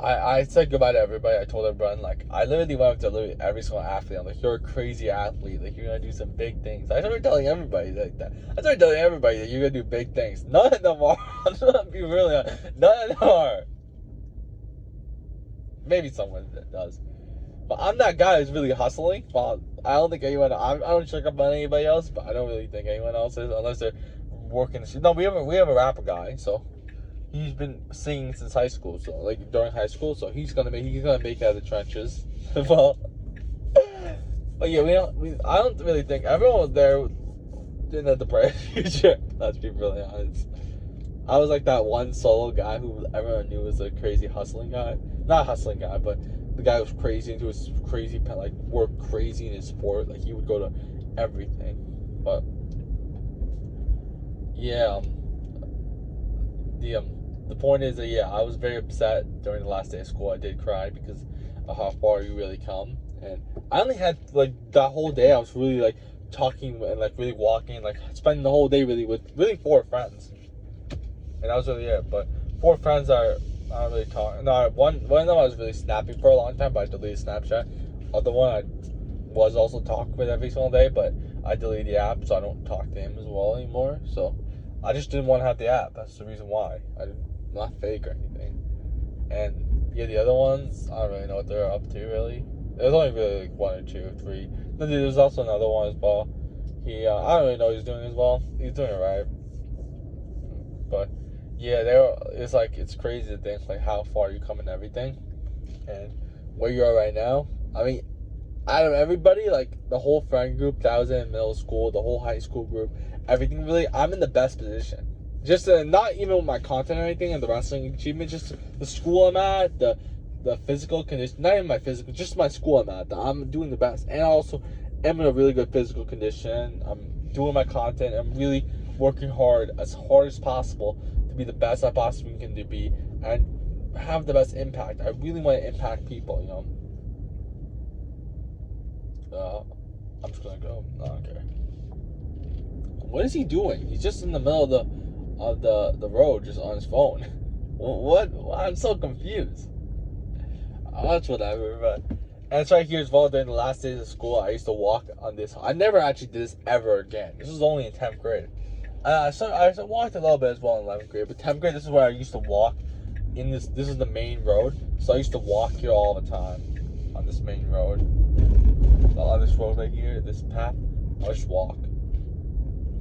I said goodbye to everybody. I told everyone, like, I literally went up to literally every single athlete. I'm like, you're a crazy athlete. Like, you're going to do some big things. I started telling everybody like that. I started telling everybody that you're going to do big things. None of them are. I'm going to be really honest. None of them are. Maybe someone that does. But I'm that guy who's really hustling. Well, I don't think anyone, I don't check up on anybody else, but I don't really think anyone else is, unless they're working. No, we have a rapper guy, so he's been singing since high school, so like during high school, so he's gonna make it out of the trenches. Well, but yeah, I don't really think everyone was there in the bright future. Let's be really honest. I was like that one solo guy who everyone knew was a crazy hustling guy. Not hustling guy, but the guy who was crazy into his crazy, like, work crazy in his sport. Like, he would go to everything. But yeah, the point is that I was very upset during the last day of school. I did cry because of how far you really come. And I only had like that whole day. I was really like talking and like really walking, like spending the whole day really with really 4 friends. And that was really it. But 4 friends are not really talking. No, one of them I was really snapping for a long time, but I deleted Snapchat. Other one I was also talking with every single day, but I deleted the app, so I don't talk to him as well anymore. So I just didn't want to have the app. That's the reason why. Not fake or anything. And yeah, the other ones, I don't really know what they're up to really. There's only really like 1 or 2 or 3. Then there's also another one as well. He, I don't really know what he's doing as well. He's doing alright. But yeah, it's like, it's crazy to think like how far you come in everything. And where you are right now. I mean, out of everybody, like the whole friend group that I was in middle school, the whole high school group, everything really, I'm in the best position. Just not even with my content or anything and the wrestling achievement, just the school I'm at, the physical condition, not even my physical, just my school I'm at. I'm doing the best, and I also am in a really good physical condition. I'm doing my content. I'm really working hard as possible to be the best I possibly can to be and have the best impact. I really want to impact people, you know. I'm just gonna go. I don't care. What is he doing? He's just in the middle of the road, just on his phone. What? I'm so confused. That's whatever, but. And it's right here as well. During the last days of school, I used to walk on this. I never actually did this ever again. This was only in 10th grade. I walked a little bit as well in 11th grade, but 10th grade, this is where I used to walk. This is the main road, so I used to walk here all the time on this main road. So on this road right here, this path, I would just walk.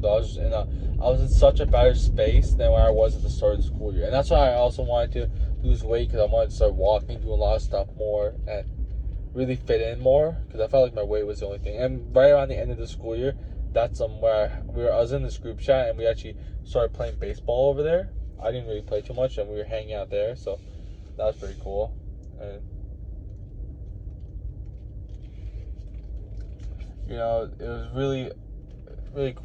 So I was in such a better space than where I was at the start of the school year, and that's why I also wanted to lose weight, because I wanted to start walking, doing a lot of stuff more, and really fit in more, because I felt like my weight was the only thing. And right around the end of the school year, that's where I was in this group chat, and we actually started playing baseball over there. I didn't really play too much, and we were hanging out there, so that was pretty cool. And you know, it was really, really